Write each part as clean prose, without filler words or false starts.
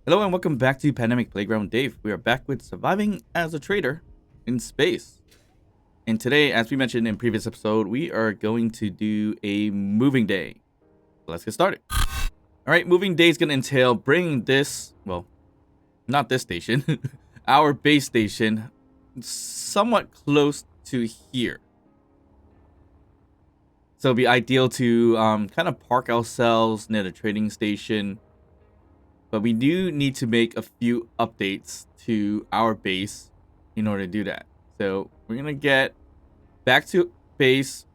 Hello and welcome back to Pandemic Playground Dave. We are back with surviving as a trader in space. And today, as we mentioned in previous episode, we are going to do a moving day. Let's get started. All right, moving day is going to entail bringing this, well, not this station, our base station, somewhat close to here. So it'd be ideal to kind of park ourselves near the trading station. But we do need to make a few updates to our base in order to do that. So we're going to get back to base,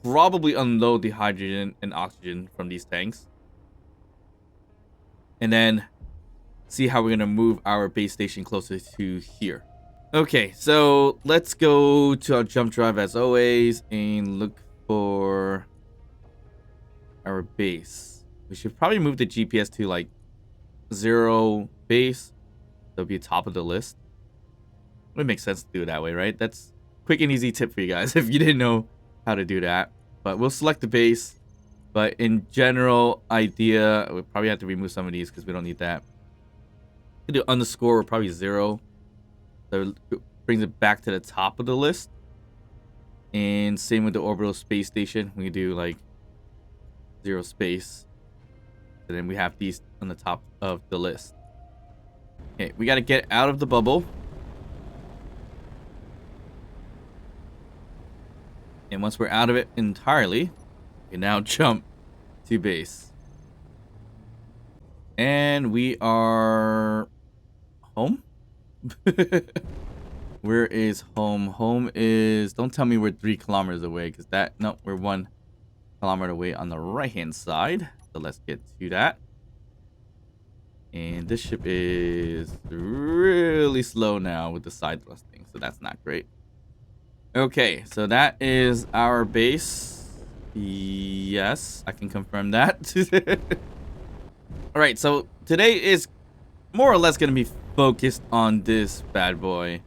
probably unload the hydrogen and oxygen from these tanks, and then see how we're going to move our base station closer to here. Okay, so let's go to our jump drive as always and look for our base. We should probably move the GPS to like 0 base. That'll be top of the list. It would make sense to do it that way, right? That's quick and easy tip for you guys if you didn't know how to do that. But we'll select the base. But in general idea, we'll probably have to remove some of these because we don't need that. We do underscore, we're probably 0. So it brings it back to the top of the list. And same with the orbital space station. We can do like 0 space. And then we have these on the top of the list. Okay, we got to get out of the bubble. And once we're out of it entirely, we can now jump to base. And we are home. Where is home? Home is, don't tell me we're 3 kilometers away, because that, no, we're 1 kilometer away on the right hand side. So let's get to that. And this ship is really slow now with the side thrusting, so that's not great. Okay, so that is our base. Yes, I can confirm that. All right, so today is more or less going to be focused on this bad boy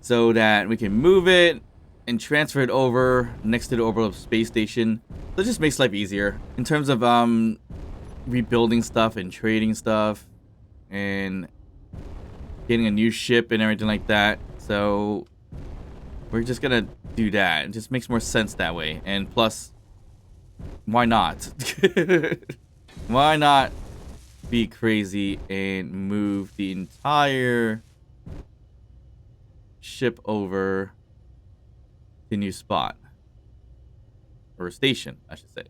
so that we can move it and transfer it over next to the orbital space station. So it just makes life easier in terms of rebuilding stuff and trading stuff and getting a new ship and everything like that. So we're just gonna do that. It just makes more sense that way. And plus, why not? Why not be crazy and move the entire ship over to a new spot? Or a station, I should say.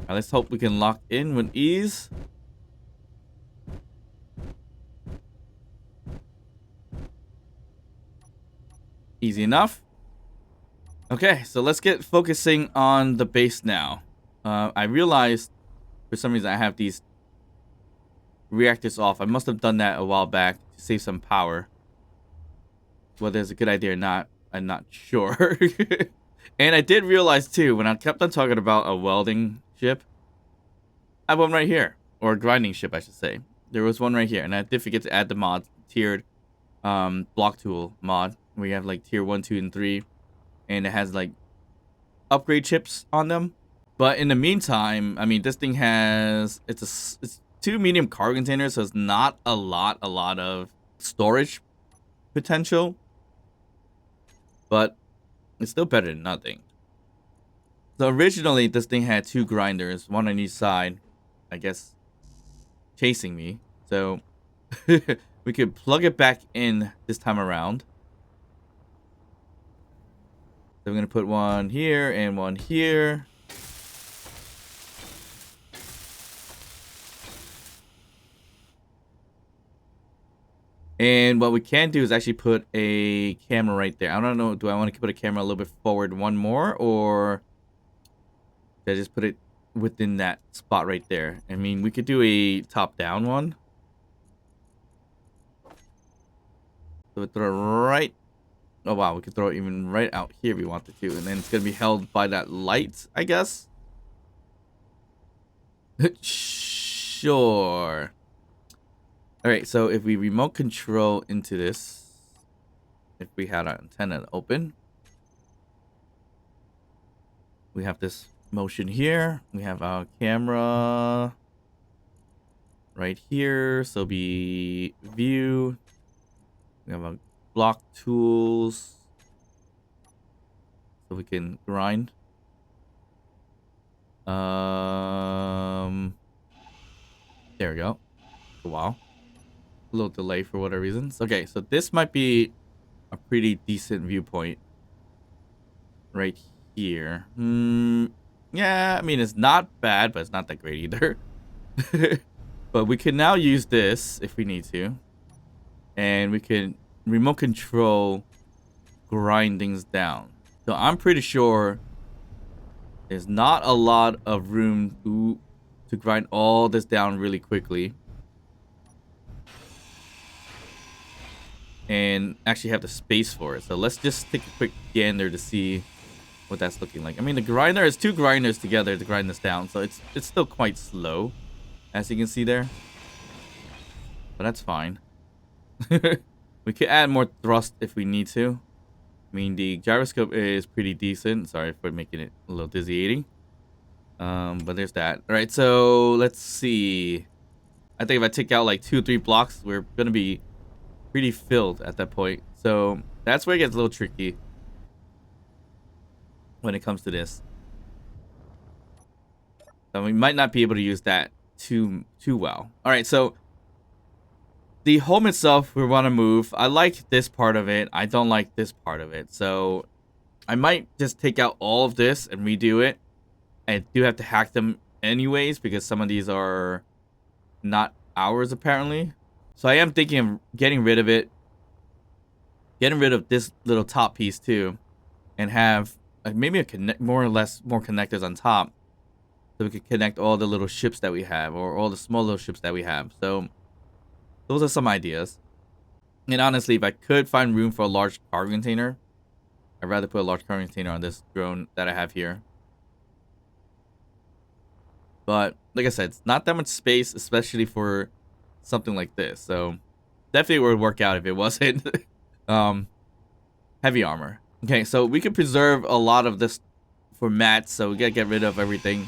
Now let's hope we can lock in with ease. Easy enough. Okay, so let's get focusing on the base now. I realized for some reason I have these reactors off. I must have done that a while back to save some power. Whether it's a good idea or not, I'm not sure. And I did realize too, when I kept on talking about a welding ship, I have one right here. Or a grinding ship, I should say. There was one right here. And I did forget to add the mod, tiered block tool mod. We have like tier 1, 2, and 3. And it has like upgrade chips on them. But in the meantime, I mean, this thing has, it's 2 medium cargo containers, so it's not a lot of storage potential. But it's still better than nothing. So originally, this thing had 2 grinders, one on each side, I guess, chasing me. So we could plug it back in this time around. So we're going to put one here and one here. And what we can do is actually put a camera right there. I don't know, do I want to put a camera a little bit forward one more, or should I just put it within that spot right there? I mean, we could do a top-down one. So we throw it right. Oh, wow, we could throw it even right out here if we wanted to. And then it's going to be held by that light, I guess. Sure. Alright, so if we remote control into this, if we had our antenna open, we have this motion here. We have our camera right here. So be view. We have our block tools. So we can grind. There we go. A while. A little delay for whatever reasons. Okay, so this might be a pretty decent viewpoint right here. Yeah, I mean, it's not bad, but it's not that great either. But we can now use this if we need to. And we can remote control grind things down. So I'm pretty sure there's not a lot of room to grind all this down really quickly. And actually have the space for it. So let's just take a quick gander to see what that's looking like. I mean, the grinder is 2 grinders together to grind this down, so it's still quite slow, as you can see there. But that's fine. We could add more thrust if we need to. I mean, the gyroscope is pretty decent. Sorry for making it a little dizzying. But there's that. All right, so let's see. I think if I take out like 2 or 3 blocks, we're gonna be pretty filled at that point. So that's where it gets a little tricky when it comes to this. So we might not be able to use that too well. All right, so the home itself, we want to move. I like this part of it. I don't like this part of it. So I might just take out all of this and redo it. I do have to hack them anyways because some of these are not ours apparently. So I am thinking of getting rid of it. Getting rid of this little top piece too. And have maybe more connectors on top. So we can connect all the little ships that we have. Or all the small little ships that we have. So those are some ideas. And honestly, if I could find room for a large cargo container, I'd rather put a large cargo container on this drone that I have here. But like I said, it's not that much space, especially for something like this. So definitely would work out if it wasn't heavy armor. Okay, so we could preserve a lot of this for mats, so we gotta get rid of everything.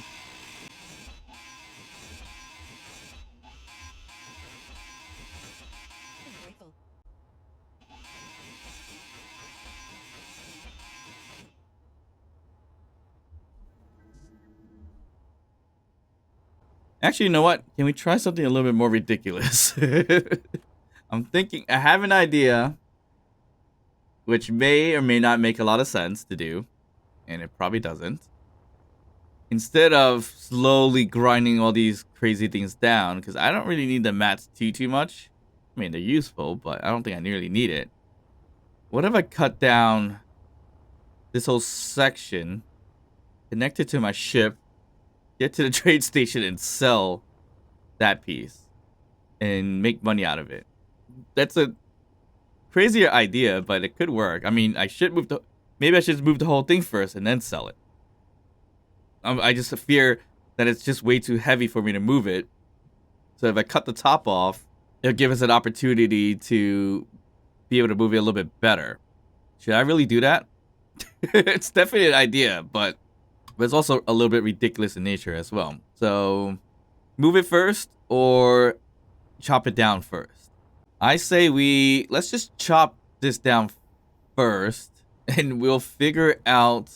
Actually, you know what? Can we try something a little bit more ridiculous? I'm thinking, I have an idea, which may or may not make a lot of sense to do, and it probably doesn't. Instead of slowly grinding all these crazy things down, because I don't really need the mats too much. I mean, they're useful, but I don't think I nearly need it. What if I cut down this whole section, connect it to my ship, get to the trade station and sell that piece and make money out of it? That's a crazier idea, but it could work. I mean, maybe I should move the whole thing first and then sell it. I just fear that it's just way too heavy for me to move it. So if I cut the top off, it'll give us an opportunity to be able to move it a little bit better. Should I really do that? It's definitely an idea, but it's also a little bit ridiculous in nature as well. So move it first or chop it down first. I say let's just chop this down first and we'll figure out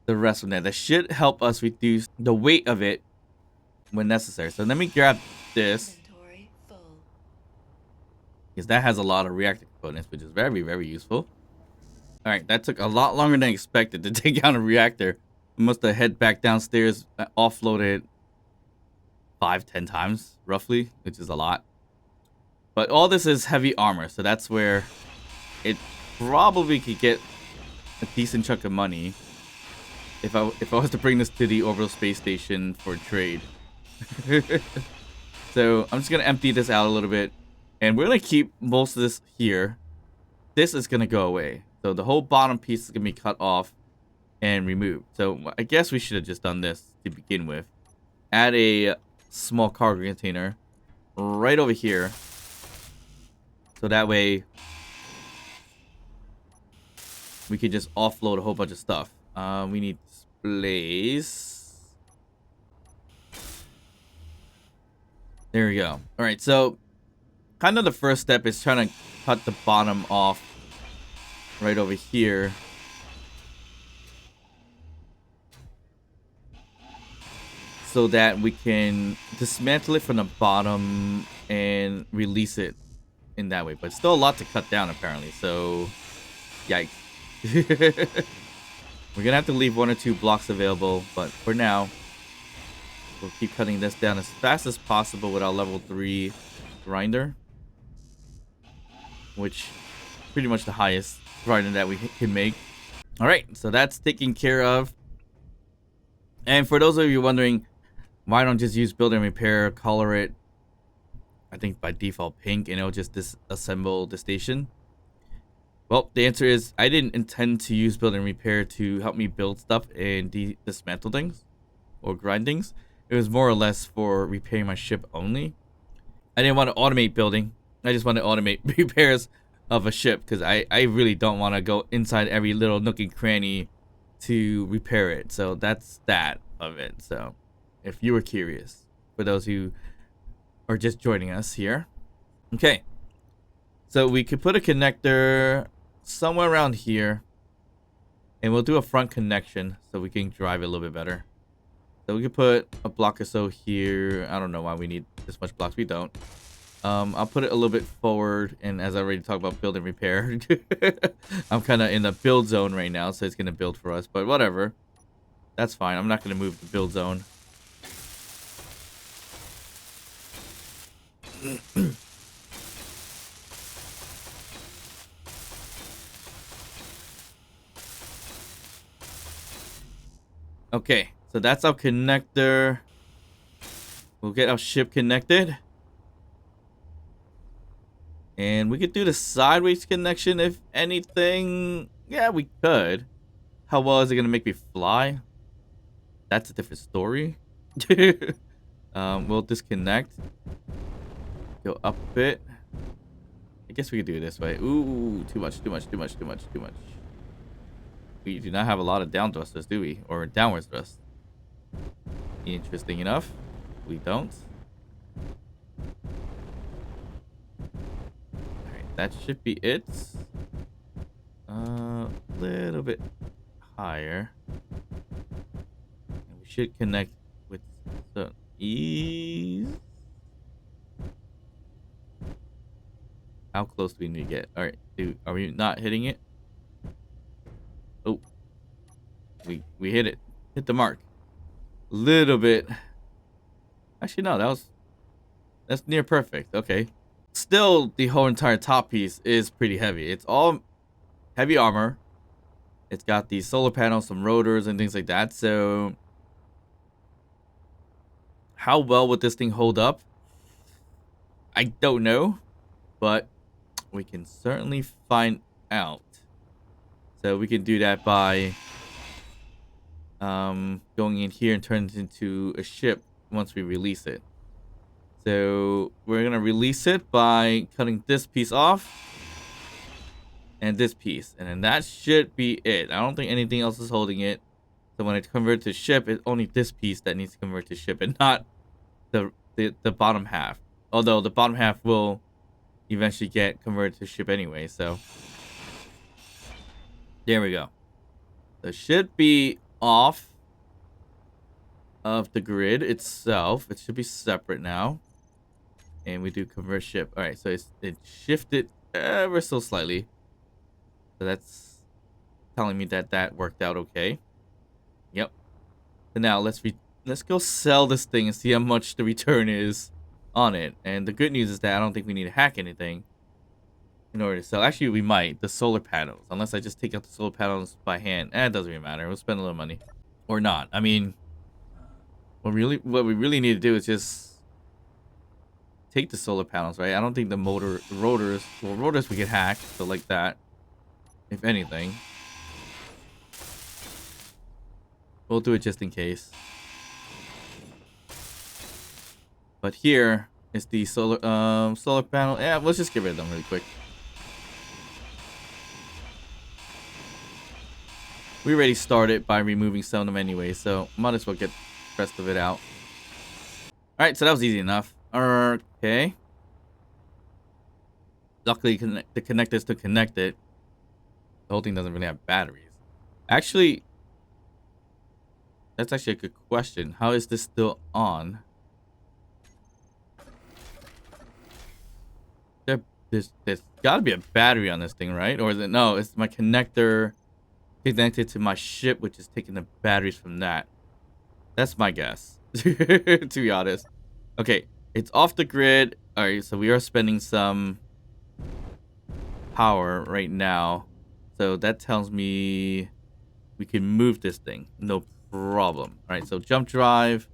the rest of that. That should help us reduce the weight of it when necessary. So let me grab this, because that has a lot of reactor components, which is very, very useful. All right, that took a lot longer than expected to take out a reactor. We must have head back downstairs, offloaded 5-10 times roughly, which is a lot. But all this is heavy armor, so that's where it probably could get a decent chunk of money if I was to bring this to the orbital space station for trade. So I'm just gonna empty this out a little bit, and we're gonna keep most of this here. This is gonna go away, so the whole bottom piece is gonna be cut off and removed. So I guess we should have just done this to begin with. Add a small cargo container right over here, so that way we could just offload a whole bunch of stuff. We need place. There we go. All right, so kind of the first step is trying to cut the bottom off right over here. So that we can dismantle it from the bottom and release it in that way. But still a lot to cut down apparently, so yikes. We're gonna have to leave 1 or 2 blocks available, but for now, we'll keep cutting this down as fast as possible with our level 3 grinder. Which pretty much the highest grinder that we can make. Alright, so that's taken care of. And for those of you wondering, why don't just use build and repair, color it, I think by default pink, and it'll just disassemble the station? Well, the answer is I didn't intend to use build and repair to help me build stuff and dismantle things or grind things. It was more or less for repairing my ship only. I didn't want to automate building. I just want to automate repairs of a ship because I really don't want to go inside every little nook and cranny to repair it. So that's that of it. So if you were curious, for those who are just joining us here. Okay. So we could put a connector somewhere around here. And we'll do a front connection so we can drive it a little bit better. So we could put a block or so here. I don't know why we need this much blocks. We don't. I'll put it a little bit forward, and as I already talked about build and repair, I'm kind of in the build zone right now, so it's going to build for us, but whatever. That's fine. I'm not going to move the build zone. Okay, so that's our connector. We'll get our ship connected. And we could do the sideways connection if anything. Yeah, we could. How well is it going to make me fly? That's a different story. We'll disconnect. Go up a bit. I guess we could do it this way. Ooh, too much. We do not have a lot of down thrusters, do we? Or downward thrust. Interesting enough. We don't. That should be it. A little bit higher. And we should connect with some ease. How close do we need to get? Alright, are we not hitting it? Oh. We hit it. Hit the mark. Little bit. Actually, no, that's near perfect. Okay. Still, the whole entire top piece is pretty heavy. It's all heavy armor. It's got these solar panels, some rotors, and things like that. So, how well would this thing hold up? I don't know, but we can certainly find out. So we can do that by going in here and turn it into a ship once we release it. So we're going to release it by cutting this piece off and this piece. And then that should be it. I don't think anything else is holding it. So when it converts to ship, it's only this piece that needs to convert to ship and not the bottom half. Although the bottom half will eventually get converted to ship anyway. So there we go. So it should be off of the grid itself. It should be separate now. And we do convert ship. All right, so it shifted ever so slightly. So that's telling me that worked out okay. Yep. So now let's go sell this thing and see how much the return is on it. And the good news is that I don't think we need to hack anything in order to sell. Actually, we might. The solar panels. Unless I just take out the solar panels by hand. It doesn't really matter. We'll spend a little money. Or not. I mean, what we really need to do is just take the solar panels, right? I don't think the rotors we could hack, so like that. If anything. We'll do it just in case. But here is the solar panel. Yeah, let's just get rid of them really quick. We already started by removing some of them anyway, so might as well get the rest of it out. Alright, so that was easy enough. Okay. Luckily, the connectors to connect it. The whole thing doesn't really have batteries. Actually, that's actually a good question. How is this still on? There's got to be a battery on this thing, right? Or is it? No, it's my connector connected to my ship, which is taking the batteries from that. That's my guess, to be honest. Okay, it's off the grid. All right, so we are spending some power right now. So that tells me we can move this thing. No problem. All right, so jump drive.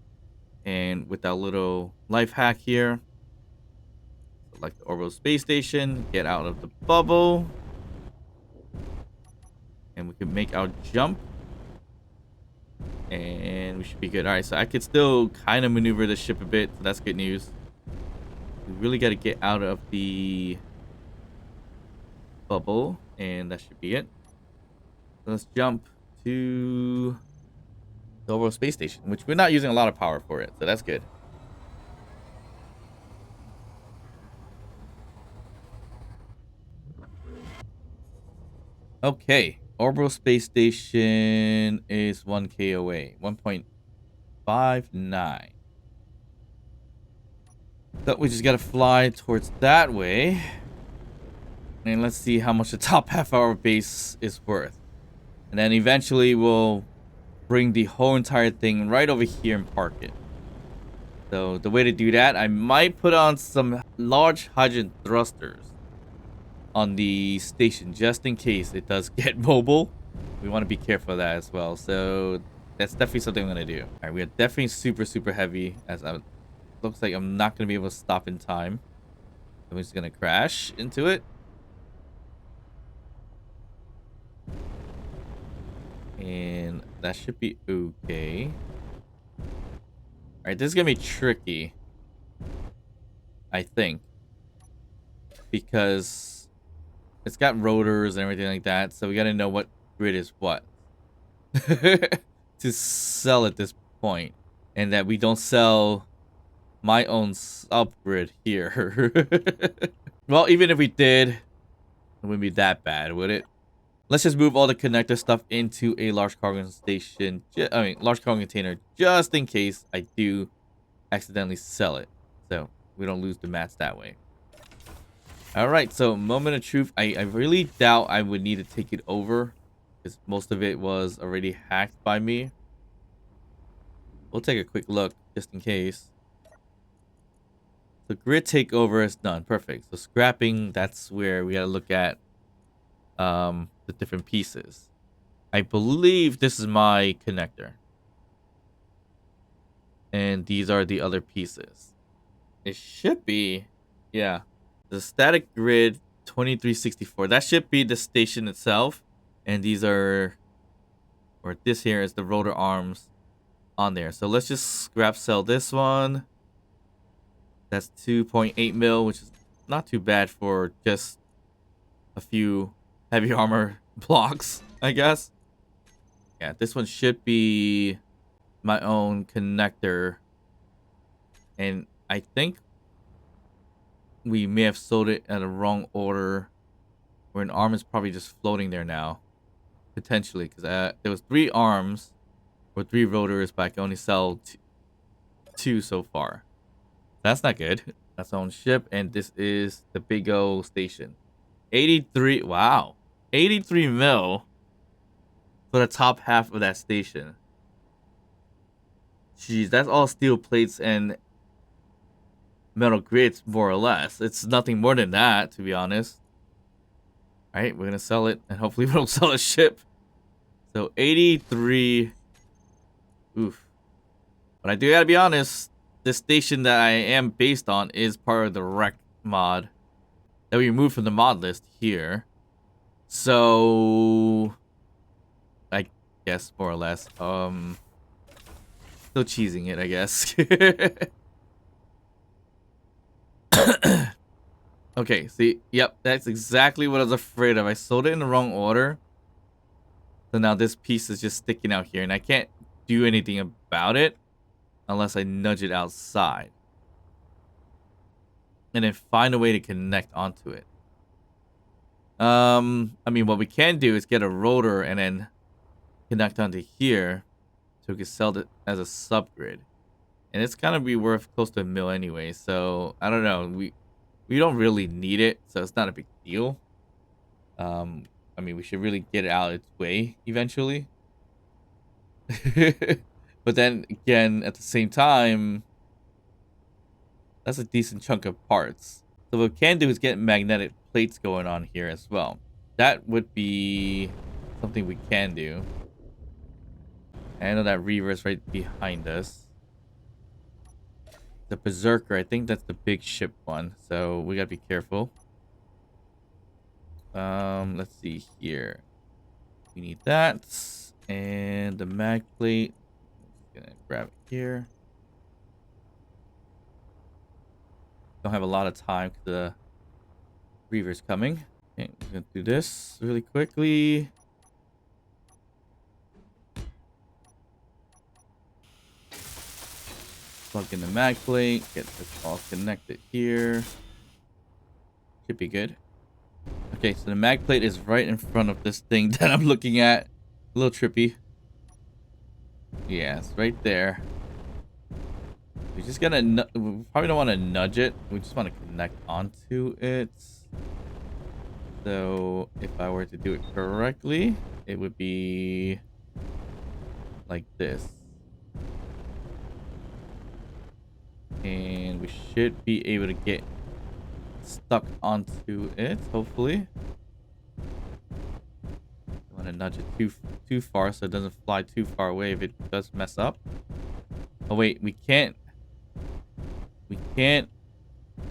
And with that little life hack here, select the orbital space station, get out of the bubble. And we can make our jump. And we should be good. All right, so I could still kind of maneuver the ship a bit. So that's good news. We really got to get out of the bubble. And that should be it. So let's jump to the orbital space station, which we're not using a lot of power for it. So that's good. Okay. Orbital space station is 1K away. 1.59. So we just gotta fly towards that way. And let's see how much the top half of our base is worth. And then eventually we'll bring the whole entire thing right over here and park it. So the way to do that, I might put on some large hydrogen thrusters on the station just in case it does get mobile. We want to be careful of that as well. So that's definitely something I'm going to do. All right, we are definitely super heavy as looks like I'm not going to be able to stop in time. I'm just going to crash into it. And that should be okay. Alright, this is gonna be tricky. I think. Because it's got rotors and everything like that, so we gotta know what grid is what. To sell at this point. And that we don't sell my own subgrid here. Well, even if we did, it wouldn't be that bad, would it? Let's just move all the connector stuff into a large cargo station. Large cargo container, just in case I do accidentally sell it. So we don't lose the mats that way. All right, so moment of truth. I really doubt I would need to take it over because most of it was already hacked by me. We'll take a quick look just in case. The grid takeover is done. Perfect. So scrapping, that's where we gotta look at the different pieces. I believe this is my connector. And these are the other pieces. It should be, yeah. The static grid 2364. That should be the station itself. And these are, or this here is the rotor arms on there. So let's just scrap sell this one. That's 2.8 mil, which is not too bad for just a few heavy armor blocks, I guess. Yeah, this one should be my own connector. And I think we may have sold it at a wrong order. Where an arm is probably just floating there now. Potentially, because there was 3 arms or 3 rotors, but I can only sell 2 so far. That's not good. That's our own ship, and this is the Big O station. 83, wow. 83 mil for the top half of that station. Jeez, that's all steel plates and metal grids, more or less. It's nothing more than that, to be honest. Alright, we're gonna sell it, and hopefully we don't sell a ship. So 83. Oof. But I do gotta be honest, the station that I am based on is part of the wreck mod that we removed from the mod list here. So I guess more or less. Still cheesing it, I guess. Okay, see, yep, that's exactly what I was afraid of. I sold it in the wrong order. So now this piece is just sticking out here, and I can't do anything about it unless I nudge it outside. And then find a way to connect onto it. I mean, what we can do is get a rotor and then connect onto here so we can sell it as a subgrid. And it's gonna be worth close to $1 mil anyway, so I don't know. We don't really need it, so it's not a big deal. I mean, we should really get it out of its way eventually. But then again, at the same time, that's a decent chunk of parts. So what we can do is get magnetic plates going on here as well. That would be something we can do. I know that Reaver's right behind us. The Berserker, I think that's the big ship one, so we gotta be careful. Let's see here. We need that. And the mag plate. Gonna grab it here. Don't have a lot of time because the Reaver's coming. Okay, we're gonna do this really quickly. Plug in the mag plate. Get this all connected here. Should be good. Okay, so the mag plate is right in front of this thing that I'm looking at. A little trippy. Yeah, it's right there. We just gotta, we probably don't want to nudge it. We just want to connect onto it. So if I were to do it correctly, it would be like this. And we should be able to get stuck onto it, hopefully. I want to nudge it too far so it doesn't fly too far away if it does mess up. Oh wait, we can't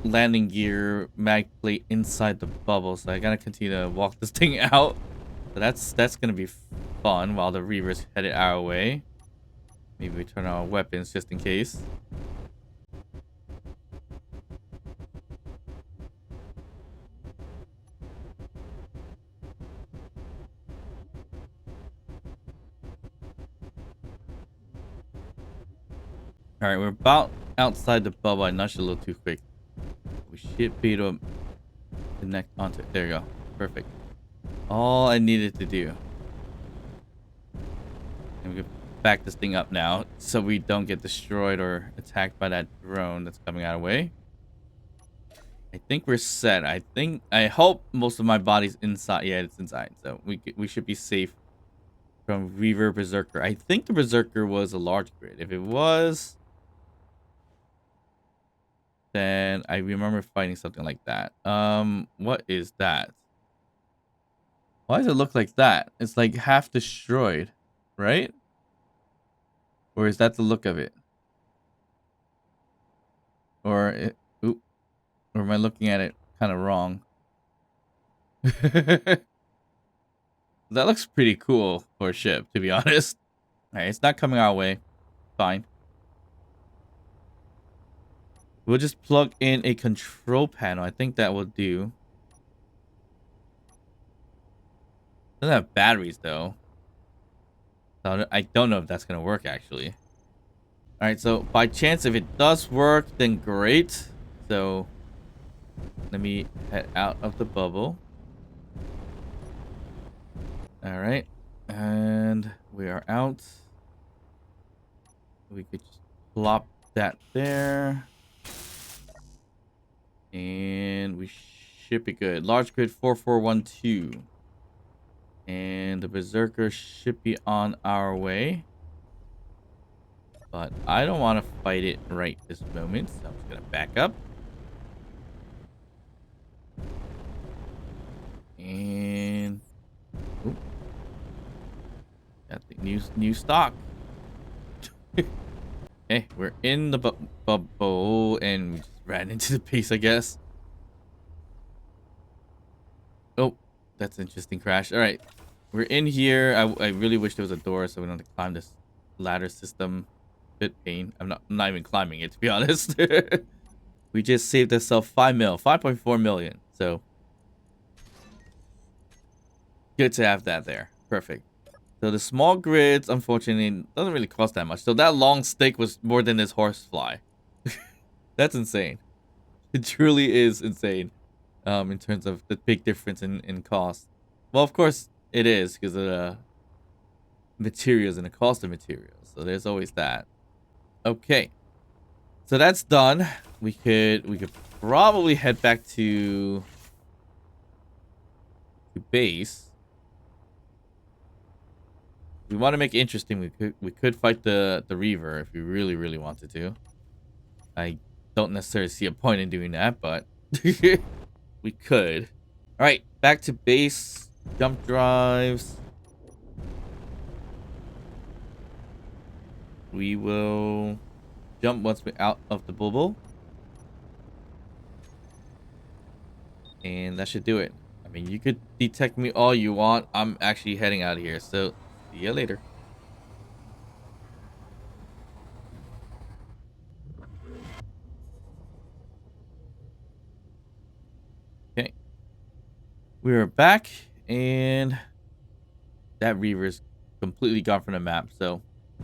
landing gear mag plate inside the bubble, so I gotta continue to walk this thing out. So that's gonna be fun while the Reaver's headed our way. Maybe we turn on our weapons just in case. Alright, we're about outside the bubble. I nudged a little too quick. We should be able to connect onto it. There you go. Perfect. All I needed to do. And we can back this thing up now so we don't get destroyed or attacked by that drone that's coming our way. I think we're set. I hope most of my body's inside. Yeah, it's inside. So we should be safe from Reaver Berserker. I think the Berserker was a large grid. If it was, then I remember fighting something like that. What is that? Why does it look like that? It's like half destroyed, right? Or is that the look of it? Or oop, or am I looking at it kind of wrong? That looks pretty cool for a ship, to be honest. Alright, it's not coming our way. Fine. We'll just plug in a control panel. I think that will do. Doesn't have batteries though. So I don't know if that's gonna work actually. Alright, so by chance if it does work, then great. So let me head out of the bubble. Alright. And we are out. We could just plop that there. And we should be good. Large grid 4412. And the Berserker should be on our way. But I don't want to fight it right this moment. So I'm just going to back up. And... Oop. Got the new stock. Okay, we're in the bubble. And we just ran into the base, I guess. Oh, that's an interesting crash. All right, we're in here. I really wish there was a door so we don't have to climb this ladder system. Bit pain. I'm not even climbing it, to be honest. We just saved ourselves 5 mil, 5.4 million. So good to have that there. Perfect. So the small grids, unfortunately, doesn't really cost that much. So that long stick was more than this horsefly. That's insane. It truly is insane. In terms of the big difference in cost. Well, of course it is because of the materials and the cost of materials. So there's always that. Okay. So that's done. We could probably head back to base. If we want to make it interesting, we could fight the Reaver if we really wanted to. I don't necessarily see a point in doing that, but we could. All right, back to base. Jump drives. We will jump once we're out of the bubble. And that should do it. I mean, you could detect me all you want. I'm actually heading out of here. So, see you later. Okay. We are back. And that Reaver's completely gone from the map. So,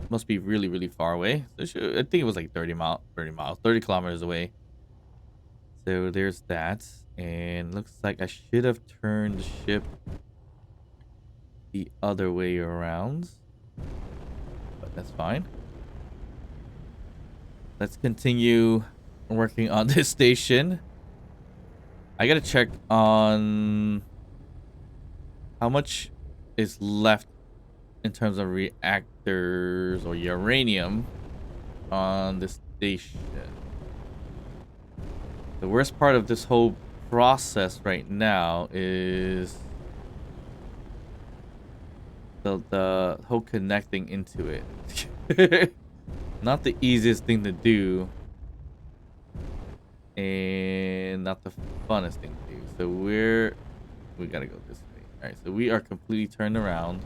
must be really far away. So I think it was like 30 miles, 30 kilometers away. So, there's that. And looks like I should have turned the ship the other way around. But that's fine. Let's continue working on this station. I gotta check on how much is left in terms of reactors or uranium on this station. The worst part of this whole process right now is the whole connecting into it. Not the easiest thing to do. And not the funnest thing to do. So we gotta go this way. Alright, so we are completely turned around.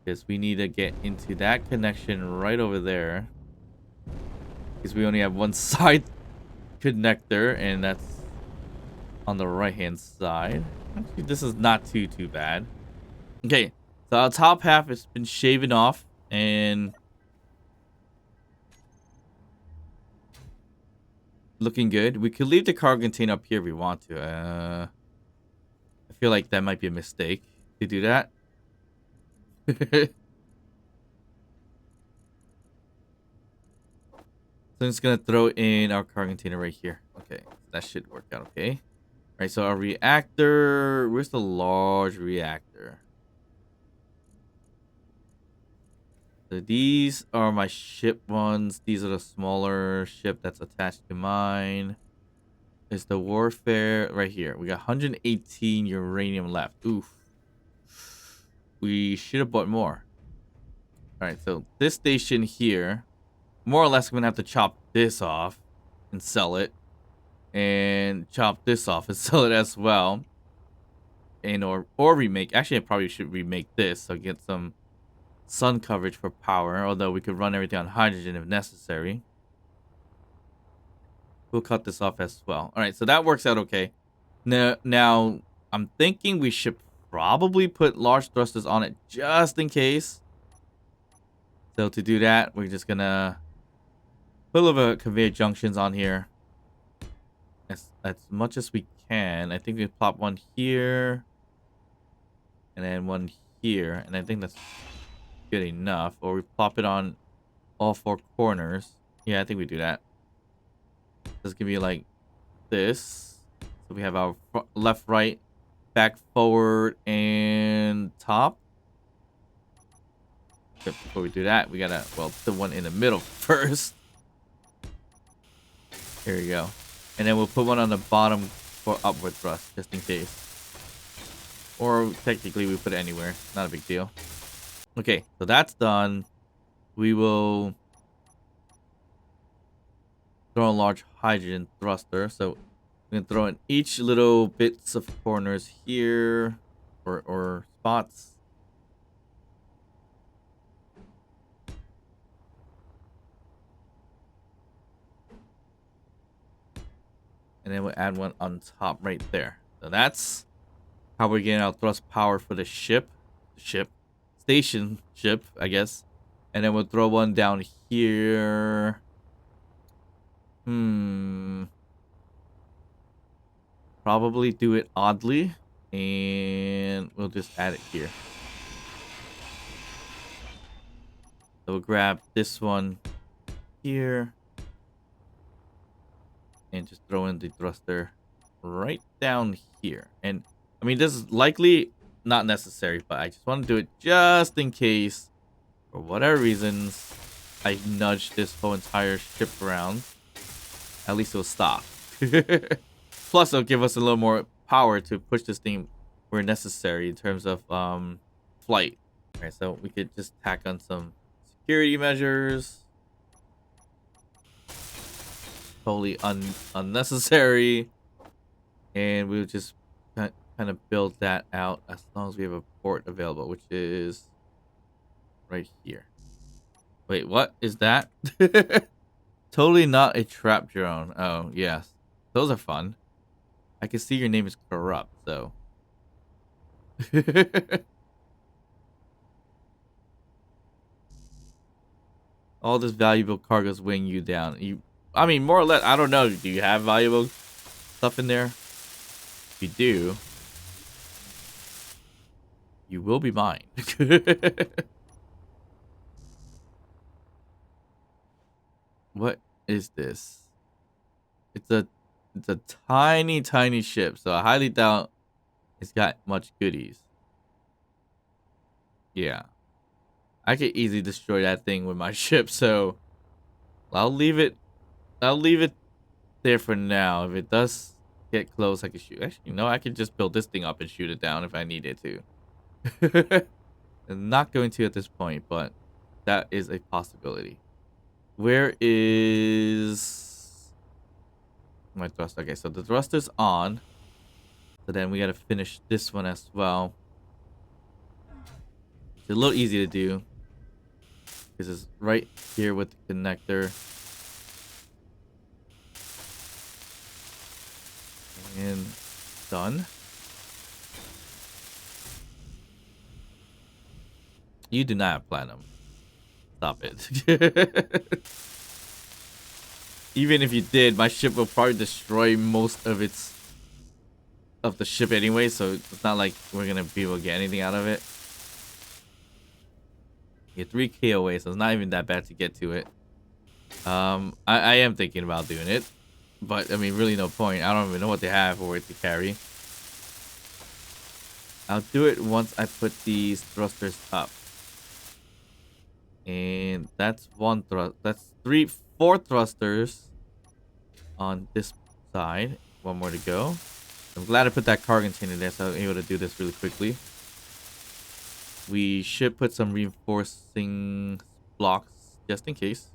Because we need to get into that connection right over there. Because we only have one side connector, and that's on the right hand side. Actually, this is not too bad. Okay, so our top half has been shaven off, and looking good. We could leave the cargo container up here if we want to. I feel like that might be a mistake to do that. So I'm just gonna throw in our cargo container right here. Okay, that should work out okay. All right, so our reactor. Where's the large reactor? So these are my ship ones. These are the smaller ship that's attached to mine. Is the warfare right here? We got 118 uranium left. Oof. We should have bought more. All right, so this station here, more or less, I'm gonna have to chop this off and sell it, and chop this off and sell it as well, and or remake. Actually, I probably should remake this so get some sun coverage for power. Although we could run everything on hydrogen if necessary. We'll cut this off as well. All right, so that works out okay. Now I'm thinking we should probably put large thrusters on it just in case. So to do that, we're just gonna put a little bit of conveyor junctions on here as much as we can. I think we plop one here and then one here, and I think that's good enough. Or we plop it on all four corners. Yeah, I think we do that. This give me like this. So we have our left, right, back, forward, and top. But before we do that, we gotta, well, put one in the middle first. Here we go. And then we'll put one on the bottom for upward thrust, just in case. Or technically, we put it anywhere. Not a big deal. Okay, so that's done. We will throw a large hydrogen thruster. So we're gonna throw in each little bits of corners here, or spots. And then we'll add one on top right there. So that's how we're getting our thrust power for the station ship, I guess. And then we'll throw one down here. Probably do it oddly, and we'll just add it here. So we'll grab this one here and just throw in the thruster right down here. And I mean, this is likely not necessary, but I just want to do it just in case, for whatever reasons, I nudge this whole entire ship around. At least it'll stop. Plus, it'll give us a little more power to push this thing where necessary in terms of flight. All right, so we could just tack on some security measures. Totally unnecessary. And we'll just kind of build that out as long as we have a port available, which is right here. Wait, what is that? Totally not a trap drone. Oh, yes. Those are fun. I can see your name is corrupt, so. All this valuable cargo's weighing you down. I mean, more or less, I don't know. Do you have valuable stuff in there? If you do, you will be mine. What is this? It's a tiny ship, so I highly doubt it's got much goodies. Yeah. I could easily destroy that thing with my ship, so I'll leave it there for now. If it does get close, I can shoot. Actually, no, I could just build this thing up and shoot it down if I needed to. I'm not going to at this point, but that is a possibility. Where is my thruster? Okay, so the thruster's on. So then we gotta finish this one as well. It's a little easy to do because it's right here with the connector. And done. You do not have platinum. Stop it. Even if you did, my ship will probably destroy most of the ship anyway, so it's not like we're gonna be able to get anything out of it. You're 3k away, so it's not even that bad to get to it. I am thinking about doing it, but I mean, really no point. I don't even know what they have for it to carry. I'll do it once I put these thrusters up. And that's one thrust. That's 4 thrusters on this side. One more to go. I'm glad I put that cargo container there, so I'm able to do this really quickly. We should put some reinforcing blocks just in case.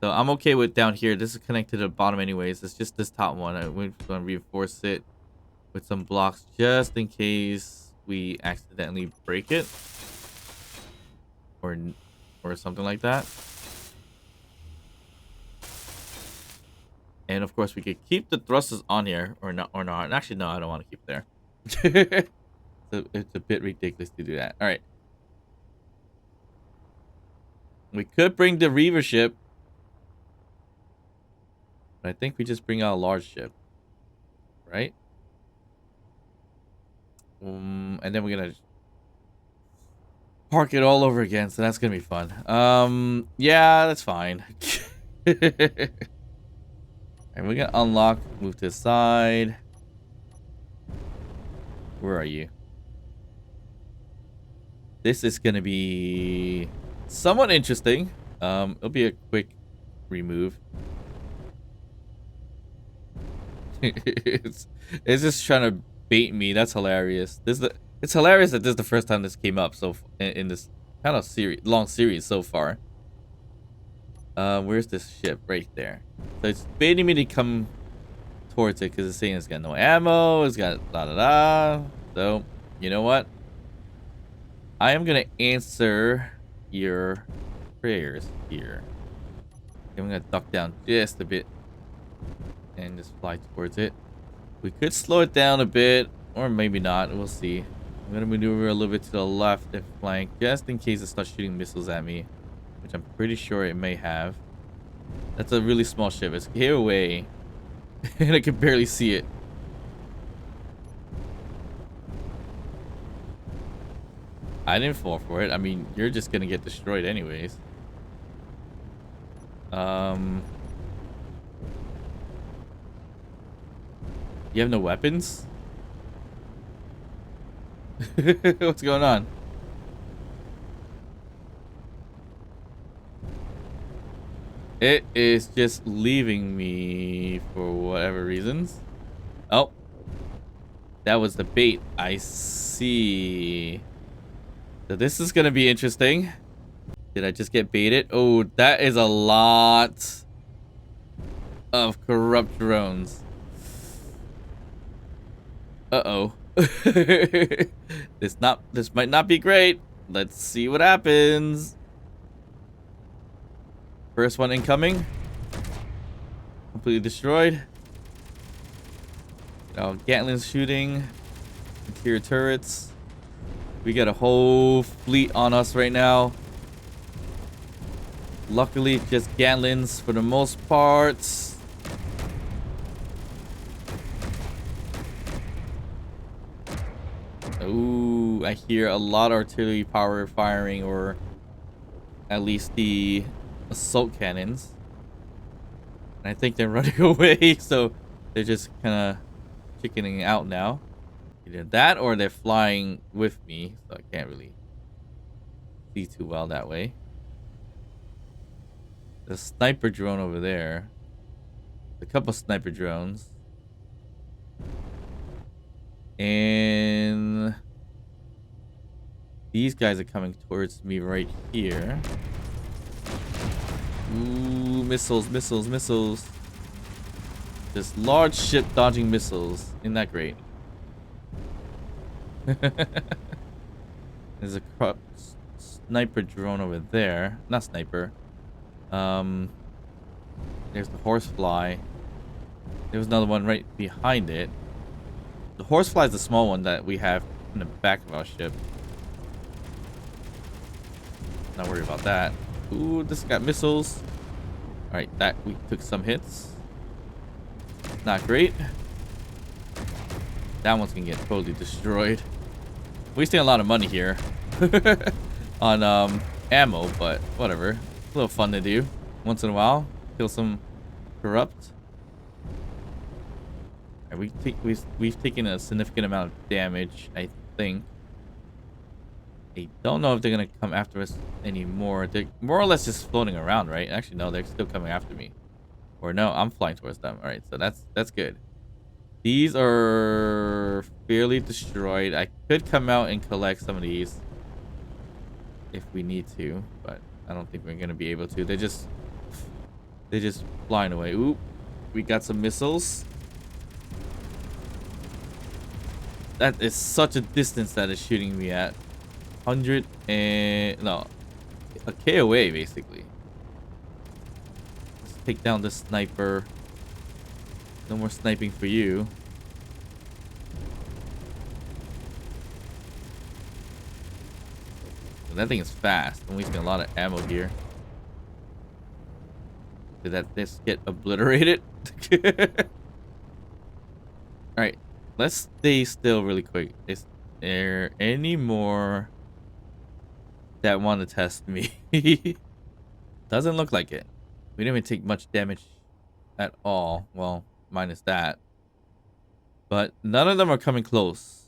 So I'm okay with down here. This is connected to the bottom anyways. It's just this top one. We're going to reinforce it with some blocks just in case we accidentally break it. Or something like that. And of course we could keep the thrusters on here or not. Actually, no, I don't want to keep it there. So it's a bit ridiculous to do that. All right. We could bring the Reaver ship. But I think we just bring out a large ship. Right? And then we're going to park it all over again, so that's gonna be fun. Yeah, that's fine. And we're gonna unlock, move to the side. Where are you? This is gonna be somewhat interesting. It'll be a quick remove. it's just trying to bait me. That's hilarious. It's hilarious that this is the first time this came up so in this kind of long series so far. Where's this ship? Right there. So it's baiting me to come towards it because it's saying it's got no ammo. It's got da. So, you know what? I am going to answer your prayers here. I'm going to duck down just a bit and just fly towards it. We could slow it down a bit. Or maybe not. We'll see. I'm gonna maneuver a little bit to the left and flank, just in case it starts shooting missiles at me, which I'm pretty sure it may have. That's a really small ship. It's KOA, and I can barely see it. I didn't fall for it. I mean, you're just gonna get destroyed anyways. You have no weapons? What's going on? It is just leaving me for whatever reasons. Oh, that was the bait. I see. So this is gonna be interesting. Did I just get baited? Oh, that is a lot of corrupt drones. Uh-oh. This might not be great. Let's see what happens. First one incoming. Completely destroyed. Now Gatlin's shooting. Interior turrets. We got a whole fleet on us right now. Luckily, just Gatlins for the most part. Ooh, I hear a lot of artillery power firing, or at least the assault cannons. And I think they're running away, so they're just kind of chickening out now. Either that or they're flying with me, so I can't really see too well that way. The sniper drone over there. A couple sniper drones. And these guys are coming towards me right here. Ooh, missiles, missiles, missiles. Just large ship dodging missiles. Isn't that great? There's a sniper drone over there. Not sniper. There's the horsefly. There was another one right behind it. The horsefly is the small one that we have in the back of our ship. Not worried about that. Ooh, this got missiles. Alright, that we took some hits. Not great. That one's gonna get totally destroyed. Wasting a lot of money here on ammo, but whatever. A little fun to do once in a while. Kill some corrupt. We've taken a significant amount of damage, I think. I don't know if they're gonna come after us anymore. They're more or less just floating around, right? Actually, no, they're still coming after me. Or no, I'm flying towards them. All right, so that's good. These are fairly destroyed. I could come out and collect some of these if we need to, but I don't think we're gonna be able to. They're just flying away. Oop, we got some missiles. That is such a distance that is shooting me at. 100 and no, a KOA basically. Let's take down this sniper. No more sniping for you. That thing is fast. I'm wasting a lot of ammo here. Did that just get obliterated? Alright. Let's stay still really quick. Is there any more that want to test me? Doesn't look like it. We didn't even take much damage at all. Well, minus that. But none of them are coming close.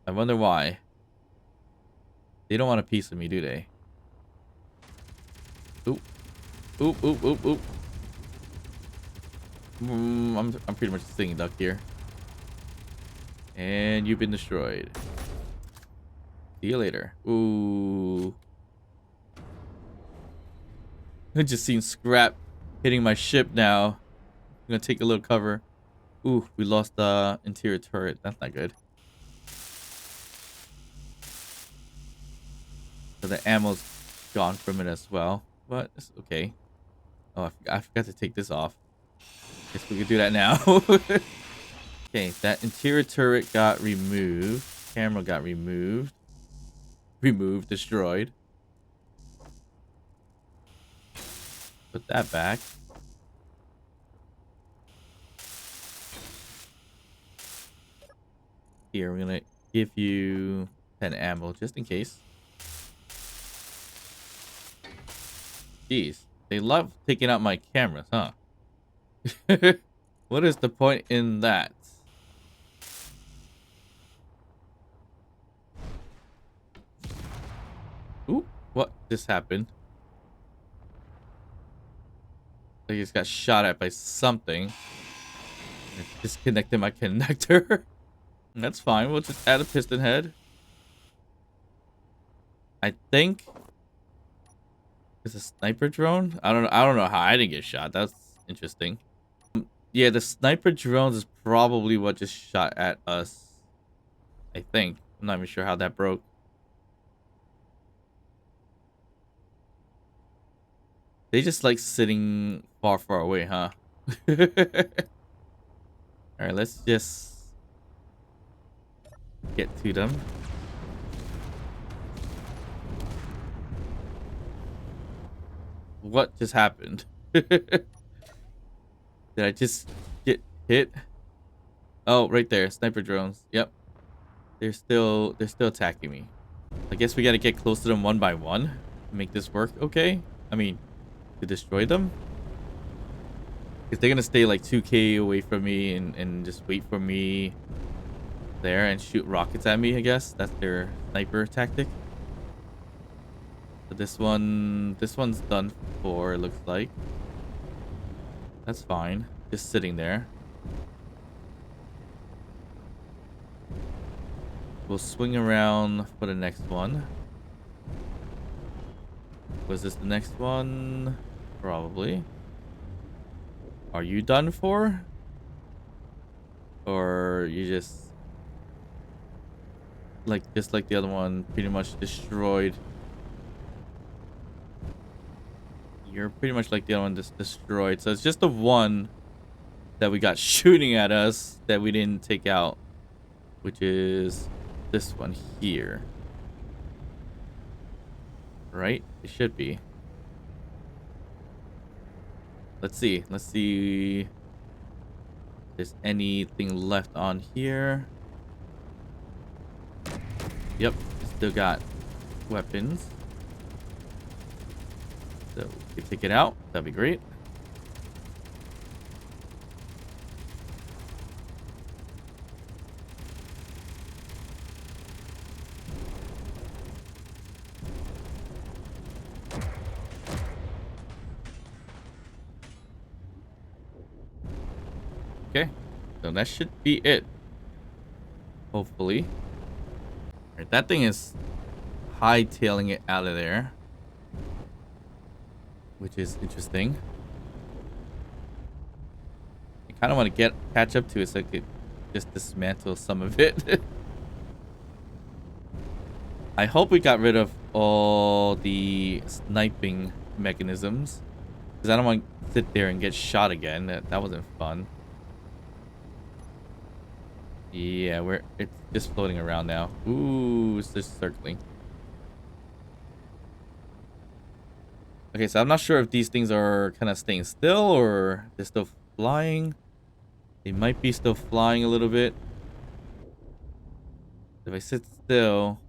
I wonder why. They don't want a piece of me, do they? Oop. Oop, oop, oop, oop. I'm pretty much a sitting duck here. And you've been destroyed. See you later. Ooh. I just seen scrap hitting my ship now. I'm gonna take a little cover. Ooh, we lost the interior turret. That's not good. So the ammo's gone from it as well. But it's okay. Oh, I forgot to take this off. Guess we could do that now. Okay, that interior turret got removed. Camera got removed. Destroyed. Put that back. Here, we're gonna give you 10 ammo just in case. Jeez, they love taking out my cameras, huh? What is the point in that? Ooh, what just happened? I just got shot at by something. It disconnected my connector. That's fine. We'll just add a piston head. I think it's a sniper drone. I don't know. I don't know how I didn't get shot. That's interesting. Yeah, the sniper drones is probably what just shot at us. I think. I'm not even sure how that broke. They just like sitting far, far away, huh? All right, let's just get to them. What just happened? Did I just get hit? Oh, right there, sniper drones. Yep, they're still attacking me. I guess we gotta get close to them one by one to make this work. Okay, I mean, to destroy them. Because they're gonna stay like 2K away from me and just wait for me there and shoot rockets at me. I guess that's their sniper tactic. So this one's done for. It looks like that's fine. Just sitting there. We'll swing around for the next one. Was this the next one? Probably. Are you done for? Or you just like the other one, pretty much destroyed? You're pretty much like the other one, just destroyed. So it's just the one that we got shooting at us that we didn't take out, which is this one here. Right? It should be. Let's see. Let's see if there's anything left on here. Yep. Still got weapons. So we can take it out. That'd be great. Okay. So that should be it. Hopefully. Alright, that thing is hightailing it out of there, which is interesting. I kind of want to catch up to it so I could just dismantle some of it. I hope we got rid of all the sniping mechanisms, because I don't want to sit there and get shot again. That wasn't fun. Yeah, it's just floating around now. Ooh, it's just circling. Okay, so I'm not sure if these things are kind of staying still or they're still flying. They might be still flying a little bit. If I sit still,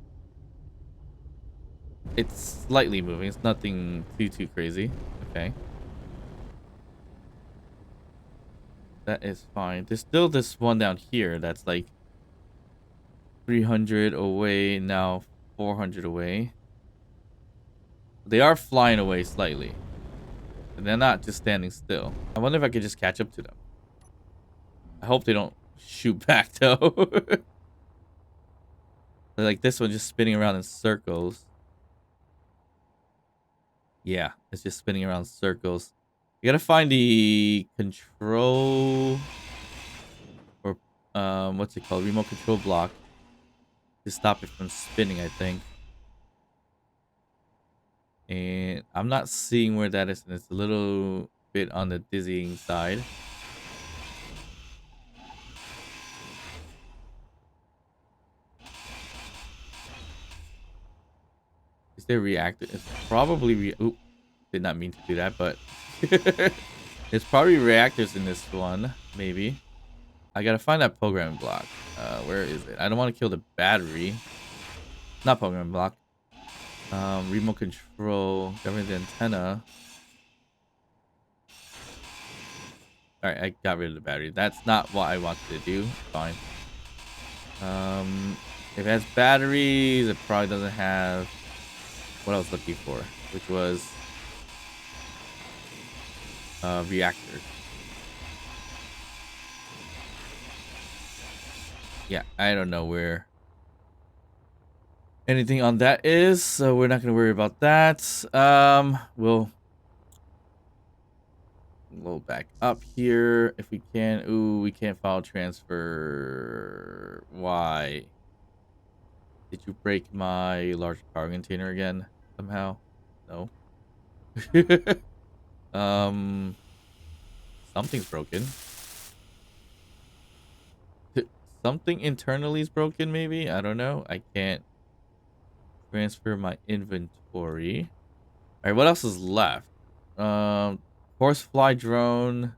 it's slightly moving. It's nothing too crazy. Okay. That is fine. There's still this one down here that's like 300 away, now 400 away. They are flying away slightly. And they're not just standing still. I wonder if I could just catch up to them. I hope they don't shoot back though. Like this one just spinning around in circles. Yeah, it's just spinning around in circles. You gotta find the control, or what's it called? Remote control block to stop it from spinning, I think. And I'm not seeing where that is, and it's a little bit on the dizzying side. Is there reactor? It's probably oop, did not mean to do that, but there's probably reactors in this one, maybe. I gotta find that programming block. Where is it? I don't want to kill the battery. Not programming block. Remote control, government antenna. Alright, I got rid of the battery. That's not what I wanted to do. Fine. If it has batteries, it probably doesn't have what I was looking for, which was reactor. Yeah, I don't know where anything on that is, so we're not gonna worry about that. We'll load back up here if we can. Ooh, we can't file transfer. Why? Did you break my large power container again somehow? No. Something's broken. Something internally is broken, maybe? I don't know. I can't transfer my inventory. Alright, what else is left? Horsefly drone.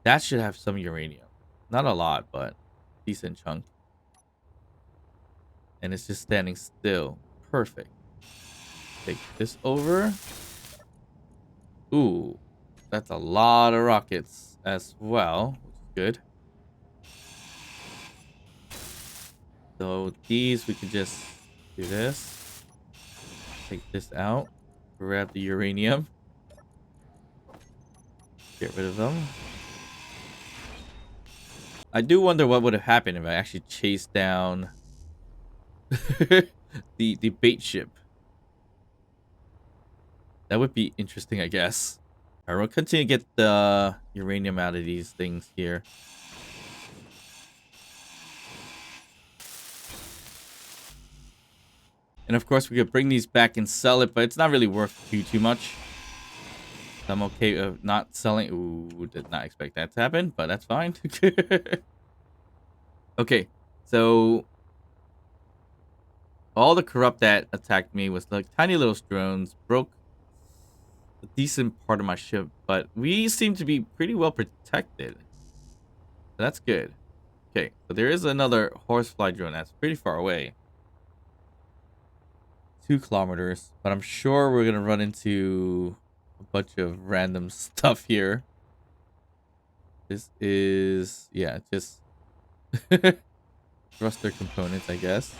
That should have some uranium. Not a lot, but decent chunk. And it's just standing still. Perfect. Take this over. Ooh, that's a lot of rockets as well, which is good. So these, we can just do this. Take this out. Grab the uranium. Get rid of them. I do wonder what would have happened if I actually chased down the bait ship. That would be interesting, I guess. Alright, we'll continue to get the uranium out of these things here. And of course, we could bring these back and sell it, but it's not really worth too much. So I'm okay with not selling. Ooh, did not expect that to happen, but that's fine. Okay, so all the corrupt that attacked me was like tiny little drones, broke a decent part of my ship, but we seem to be pretty well protected. So that's good. Okay, so there is another horsefly drone that's pretty far away. 2 kilometers, but I'm sure we're gonna run into a bunch of random stuff here. This is, yeah, just thruster components, I guess.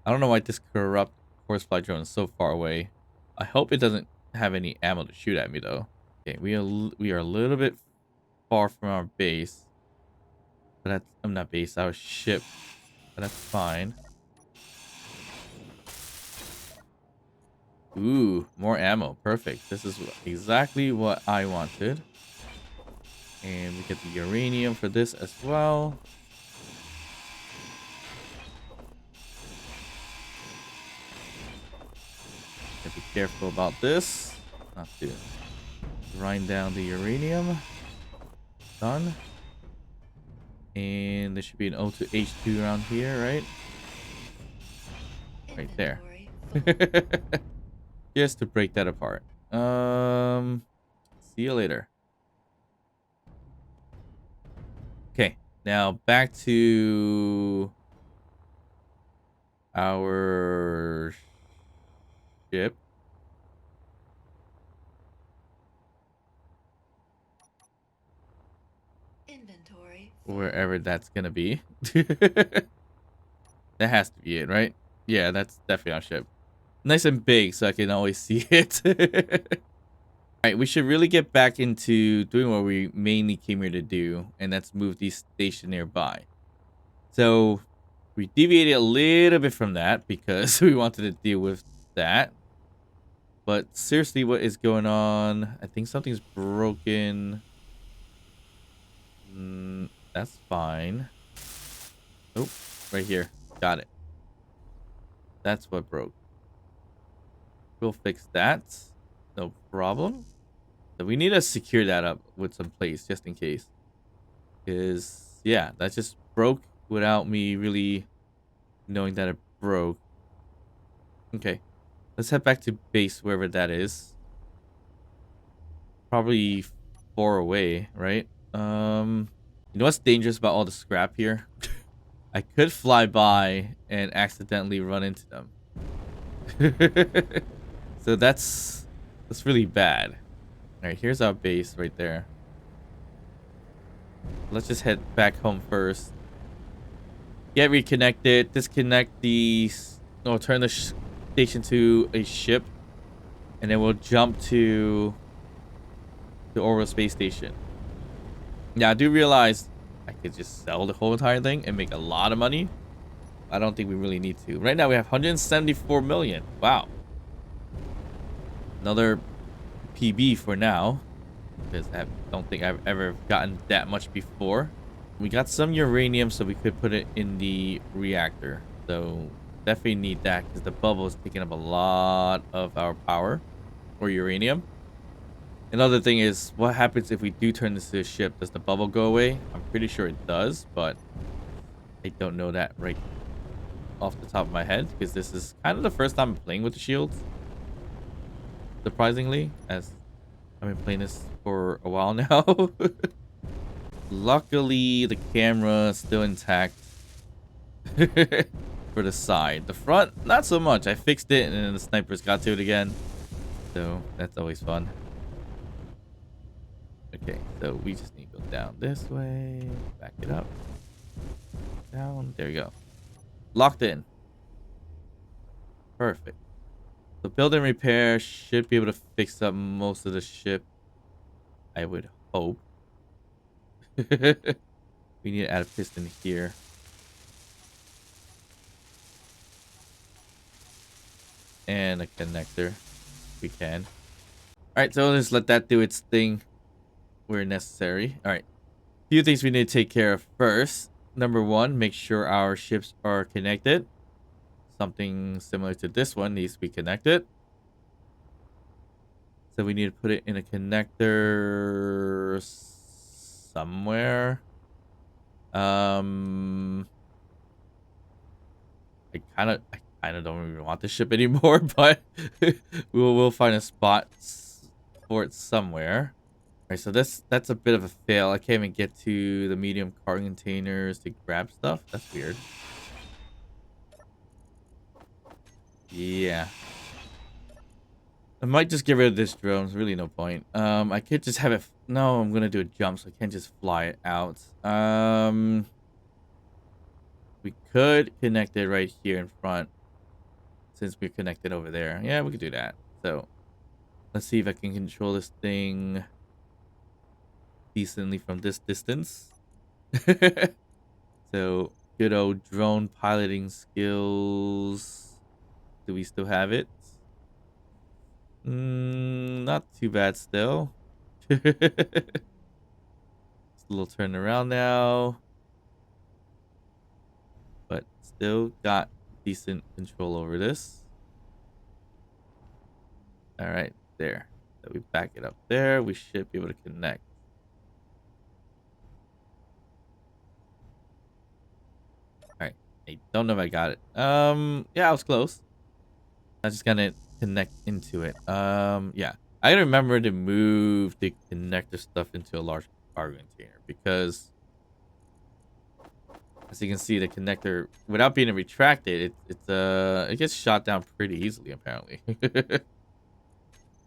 I don't know why this corrupt horsefly drone is so far away. I hope it doesn't have any ammo to shoot at me, though. Okay, we are a little bit far from our base. But that's, I'm not base, our ship. But that's fine. Ooh, more ammo. Perfect. This is exactly what I wanted. And we get the uranium for this as well. Gotta be careful about this. Not to grind down the uranium. Done. And there should be an O to H2 around here, right? Right there. Just to break that apart. See you later. Okay, now back to our ship. Inventory. Wherever that's gonna be. That has to be it, right? Yeah, that's definitely our ship. Nice and big so I can always see it. Alright, we should really get back into doing what we mainly came here to do, and that's move these stations nearby. So we deviated a little bit from that because we wanted to deal with that. But seriously, what is going on? I think something's broken. That's fine. Oh, right here. Got it. That's what broke. We'll fix that. No problem. So we need to secure that up with some place just in case. Because, yeah, that just broke without me really knowing that it broke. Okay. Let's head back to base, wherever that is. Probably 4 away, right? You know what's dangerous about all the scrap here? I could fly by and accidentally run into them. So that's really bad. All right, here's our base right there. Let's just head back home first. Get reconnected. Disconnect the... No, turn the station to a ship. And then we'll jump to the Orbital Space Station. Yeah, I do realize I could just sell the whole entire thing and make a lot of money. I don't think we really need to. Right now we have 174 million. Wow. Another PB for now. Because I don't think I've ever gotten that much before. We got some uranium, so we could put it in the reactor. So definitely need that because the bubble is taking up a lot of our power for uranium. Another thing is, what happens if we do turn this to a ship? Does the bubble go away? I'm pretty sure it does, but I don't know that right off the top of my head because this is kind of the first time I'm playing with the shields. Surprisingly, as I've been playing this for a while now. Luckily, the camera is still intact for the side. The front, not so much. I fixed it and then the snipers got to it again. So that's always fun. Okay, so we just need to go down this way. Back it up. Down. There we go. Locked in. Perfect. So build and repair should be able to fix up most of the ship. I would hope. We need to add a piston here. And a connector. We can. Alright, so let's let that do its thing where necessary. Alright. Few things we need to take care of first. Number one, make sure our ships are connected. Something similar to this one needs to be connected. So we need to put it in a connector somewhere. I kind of don't even want this ship anymore, but we'll find a spot for it somewhere. All right, so that's a bit of a fail. I can't even get to the medium cargo containers to grab stuff. That's weird. Yeah. I might just get rid of this drone. There's really no point. I could just have it... No, I'm going to do a jump, so I can't just fly it out. We could connect it right here in front. Since we're connected over there. Yeah, we could do that. So, let's see if I can control this thing decently from this distance. So, good old drone piloting skills. Do we still have it? Not too bad still. Just a little turn around now. But still got decent control over this. Alright, there. So we back it up there. We should be able to connect. Alright. I don't know if I got it. Yeah, I was close. I just gotta connect into it. Yeah. I gotta remember to move the connector stuff into a large cargo container because as you can see, the connector, without being retracted, it gets shot down pretty easily, apparently.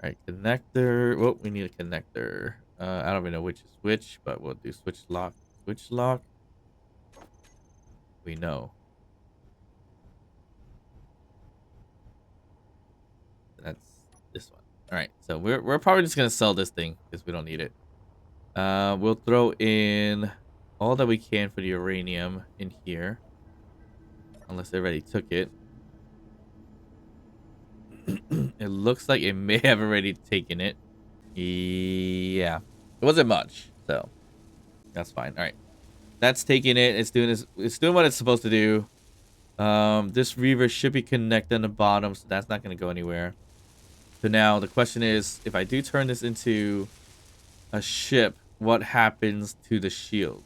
Alright, connector. Well, we need a connector. I don't even know which is which, but we'll do switch lock. Switch lock. We know. That's this one. Alright, so we're probably just gonna sell this thing because we don't need it. We'll throw in all that we can for the uranium in here. Unless they already took it. It looks like it may have already taken it. Yeah. It wasn't much, so that's fine. Alright. That's taking it. It's doing what it's supposed to do. This reaver should be connected on the bottom, so that's not gonna go anywhere. So now the question is, if I do turn this into a ship, what happens to the shields?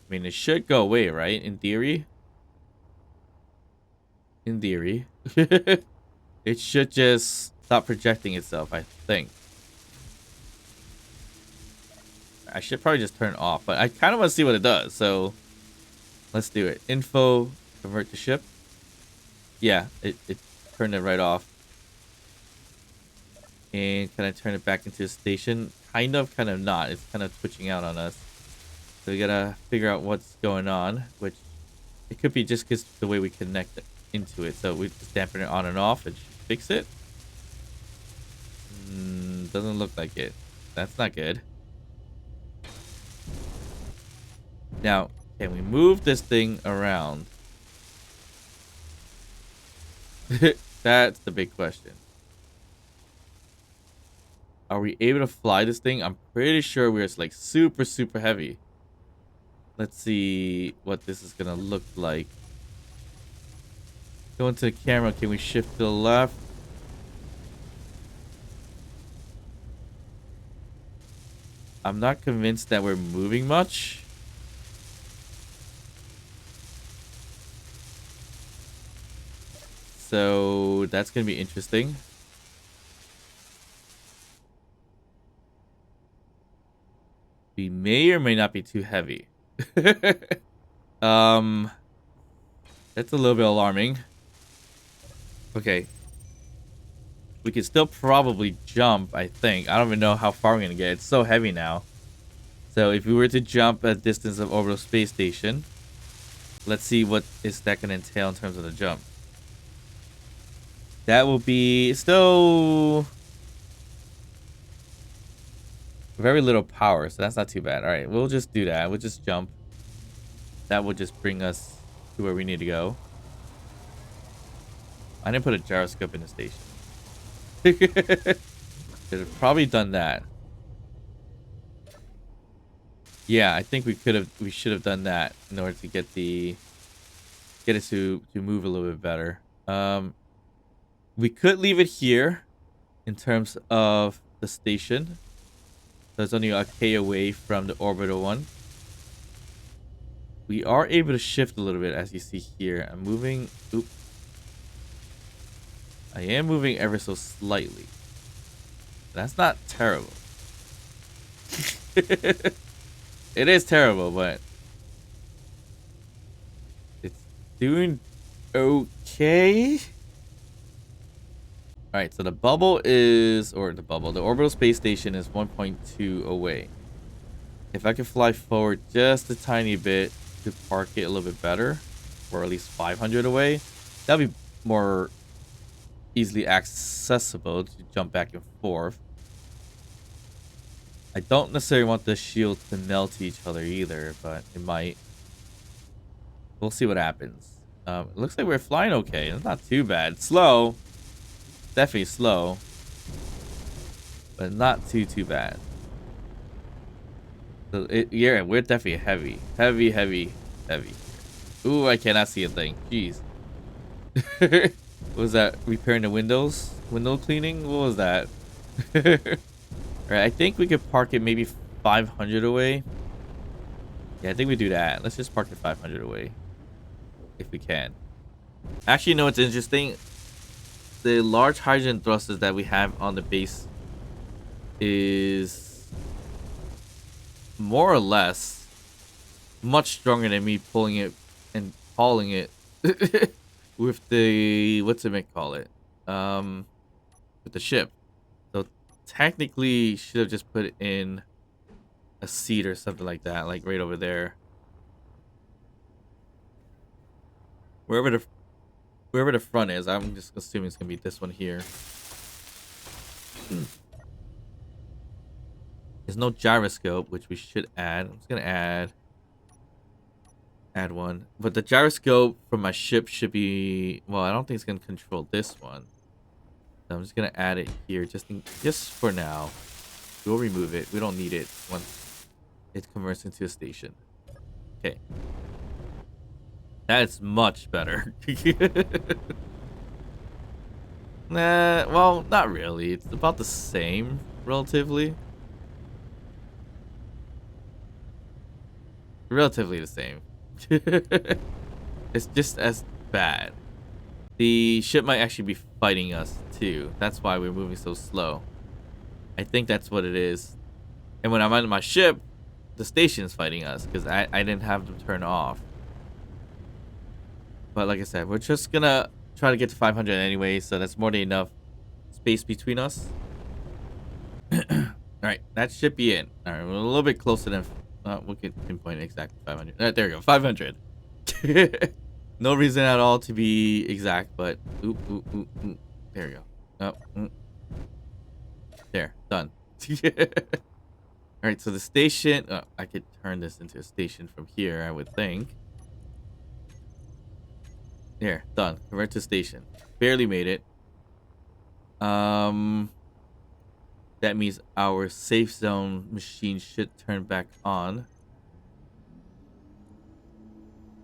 I mean, it should go away, right? In theory. In theory. It should just stop projecting itself, I think. I should probably just turn it off, but I kind of want to see what it does, so let's do it. Info, convert to ship. Yeah, it turned it right off. And can I turn it back into a station? Kind of not. It's kind of twitching out on us. So we gotta figure out what's going on, which it could be just because the way we connect into it. So we just dampen it on and off and fix it. Doesn't look like it. That's not good. Now, can we move this thing around? That's the big question. Are we able to fly this thing? I'm pretty sure we're like super, super heavy. Let's see what this is gonna look like. Go into the camera. Can we shift to the left? I'm not convinced that we're moving much. So that's gonna be interesting. We may or may not be too heavy. That's a little bit alarming. Okay. We can still probably jump, I think. I don't even know how far we're gonna get. It's so heavy now. So if we were to jump a distance of orbital space station, let's see what is that gonna entail in terms of the jump. That will be still very little power, so that's not too bad. All right, we'll just do that. We'll just jump. That will just bring us to where we need to go. I didn't put a gyroscope in the station. Should have probably done that. Yeah, I think we should have done that in order to get it to move a little bit better. We could leave it here in terms of the station. So it's only a K away from the orbital one. We are able to shift a little bit, as you see here. I'm moving. Oop. I am moving ever so slightly. That's not terrible. It is terrible, but it's doing okay. All right, so the bubble is, the orbital space station is 1.2 away. If I could fly forward just a tiny bit to park it a little bit better, or at least 500 away, that'd be more easily accessible to jump back and forth. I don't necessarily want the shield to melt to each other either, but it might. We'll see what happens. It looks like we're flying okay. It's not too bad. Slow. Definitely slow. But not too bad. So yeah, we're definitely heavy. Heavy. Ooh, I cannot see a thing. Jeez. What was that? Repairing the windows? Window cleaning? What was that? Alright, I think we could park it maybe 500 away. Yeah, I think we do that. Let's just park it 500 away. If we can. Actually, you know what's interesting? The large hydrogen thrusters that we have on the base is more or less much stronger than me pulling it and hauling it with the, what's it call it? With the ship. So technically should have just put in a seat or something like that, like right over there. Wherever the front is, I'm just assuming it's gonna be this one here. There's no gyroscope, which we should add. I'm just gonna add one. But the gyroscope from my ship should be, well, I don't think it's gonna control this one. So I'm just gonna add it here just for now. We'll remove it. We don't need it once it converts into a station. Okay. That's much better. Nah, well, not really. It's about the same, relatively. Relatively the same. It's just as bad. The ship might actually be fighting us too. That's why we're moving so slow. I think that's what it is. And when I'm on my ship, the station's fighting us because I didn't have them turn off. But like I said, we're just gonna try to get to 500 anyway, so that's more than enough space between us. Alright, that should be it. Alright, we're a little bit closer than... we can pinpoint exactly 500. Alright, there we go, 500. No reason at all to be exact, but... Oop, oop, oop, oop. There we go. There, done. Alright, so the station... I could turn this into a station from here, I would think. There, done. Convert to station. Barely made it. That means our safe zone machine should turn back on.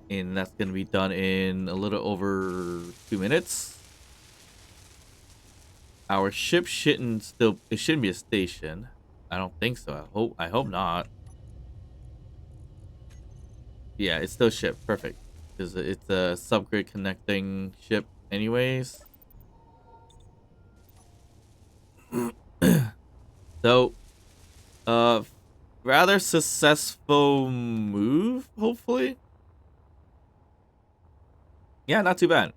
And that's going to be done in a little over 2 minutes. Our ship shouldn't still... It shouldn't be a station. I don't think so. I hope not. Yeah, it's still ship. Perfect. Because it's a subgrid connecting ship anyways. So, rather successful move, hopefully. Yeah, not too bad.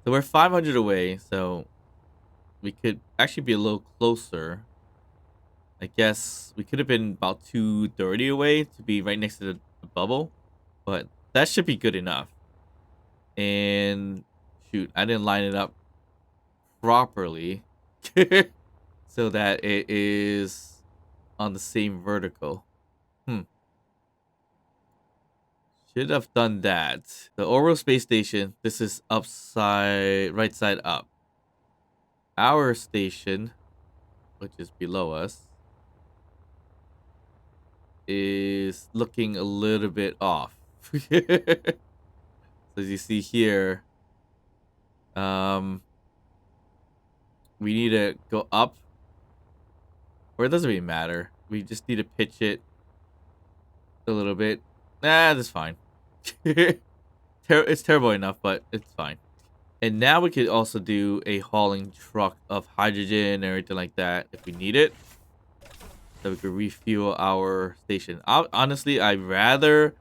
So we're 500 away, so we could actually be a little closer. I guess we could have been about 230 away to be right next to the bubble, but that should be good enough. And shoot, I didn't line it up properly so that it is on the same vertical. Should have done that. The Oro space station, this is upside, right side up. Our station, which is below us, is looking a little bit off. So as you see here, we need to go up, or it doesn't really matter. We just need to pitch it a little bit. Nah, that's fine. It's terrible enough, but it's fine. And now we could also do a hauling truck of hydrogen and everything like that if we need it. So we could refuel our station. Honestly, I'd rather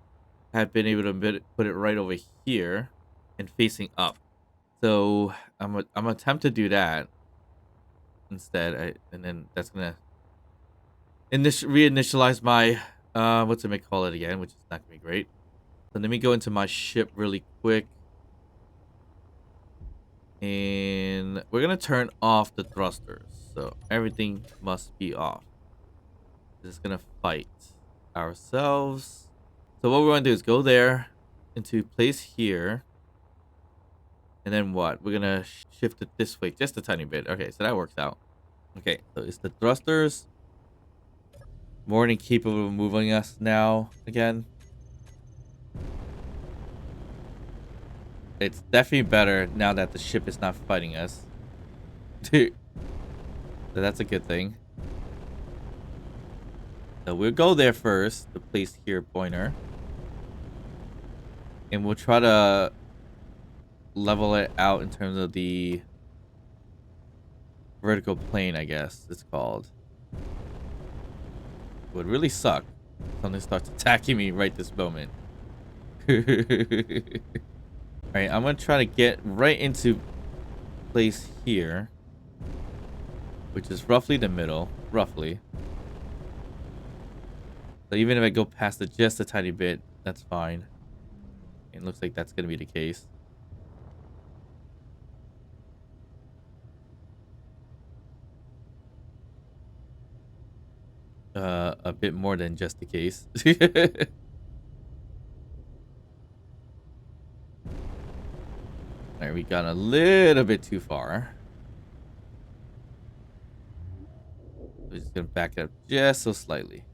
have been able to put it right over here and facing up. So I'm gonna attempt to do that instead. And then that's gonna reinitialize my what's it call it again, which is not gonna be great. So let me go into my ship really quick. And we're gonna turn off the thrusters. So everything must be off. Just gonna fight ourselves. So what we're gonna do is go there into place here. And then what? We're gonna shift it this way just a tiny bit. Okay, so that works out. Okay, so it's the thrusters. More than capable of moving us now again. It's definitely better now that the ship is not fighting us. So that's a good thing. So we'll go there first, the place here pointer. And we'll try to level it out in terms of the vertical plane, I guess it's called. It would really suck if something starts attacking me right this moment. Alright, I'm going to try to get right into place here, which is roughly the middle, roughly. So even if I go past it just a tiny bit, that's fine. It looks like that's going to be the case. A bit more than just the case. Alright, we got a little bit too far. We're just gonna back it up just so slightly.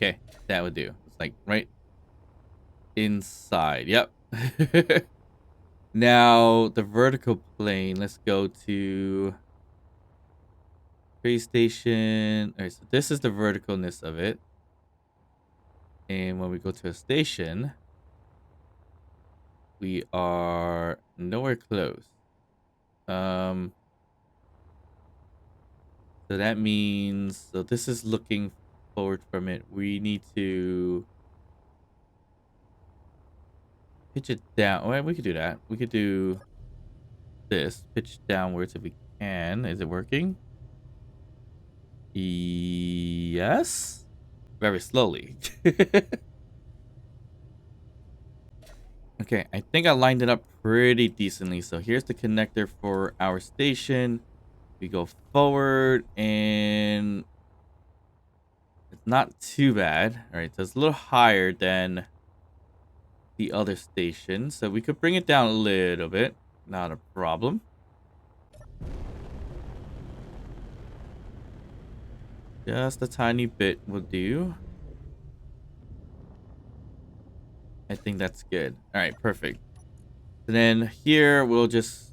Okay, that would do. It's like right inside. Yep. Now, the vertical plane. Let's go to space station. All right, so this is the verticalness of it. And when we go to a station, we are nowhere close. So that means, so this is looking forward from it. We need to pitch it down. Well, we could do that. We could do this. Pitch downwards if we can. Is it working? Yes. Very slowly. Okay, I think I lined it up pretty decently. So here's the connector for our station. We go forward and it's not too bad. All right, so it's a little higher than the other station. So we could bring it down a little bit. Not a problem. Just a tiny bit will do. I think that's good. All right, perfect. And then here we'll just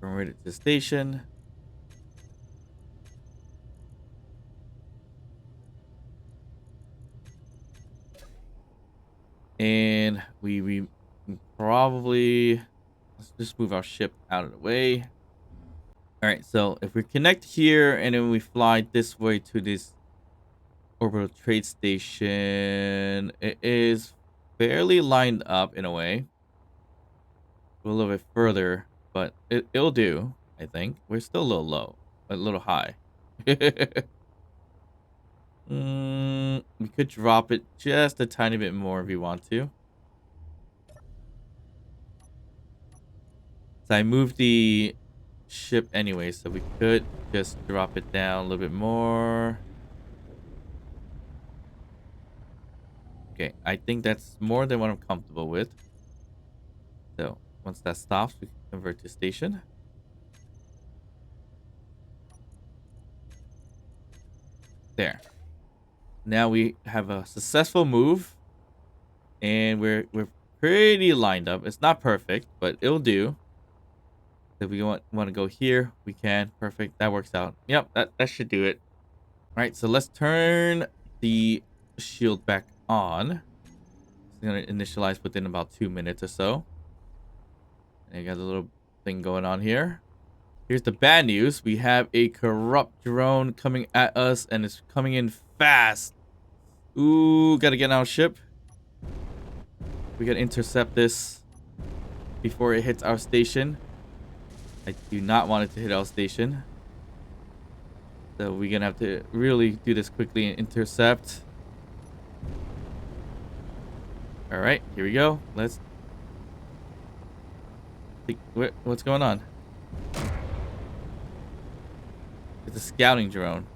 convert it to station. And we probably, let's just move our ship out of the way. All right, so if we connect here and then we fly this way to this orbital trade station, it is fairly lined up in a way. Go a little bit further, but it'll do, I think. We're still a little low, a little high. We could drop it just a tiny bit more if you want to. So I moved the ship anyway, so we could just drop it down a little bit more. Okay, I think that's more than what I'm comfortable with. So once that stops, we can convert to station. There. Now we have a successful move, and we're pretty lined up. It's not perfect, but it'll do. If we want to go here, we can. Perfect. That works out. Yep, that should do it. All right, so let's turn the shield back on. It's going to initialize within about 2 minutes or so. And you got a little thing going on here. Here's the bad news. We have a corrupt drone coming at us, and it's coming in fast. Ooh, got to get on our ship. We got to intercept this before it hits our station. I do not want it to hit our station. So we're going to have to really do this quickly and intercept. All right, here we go. Let's see what's going on. It's a scouting drone.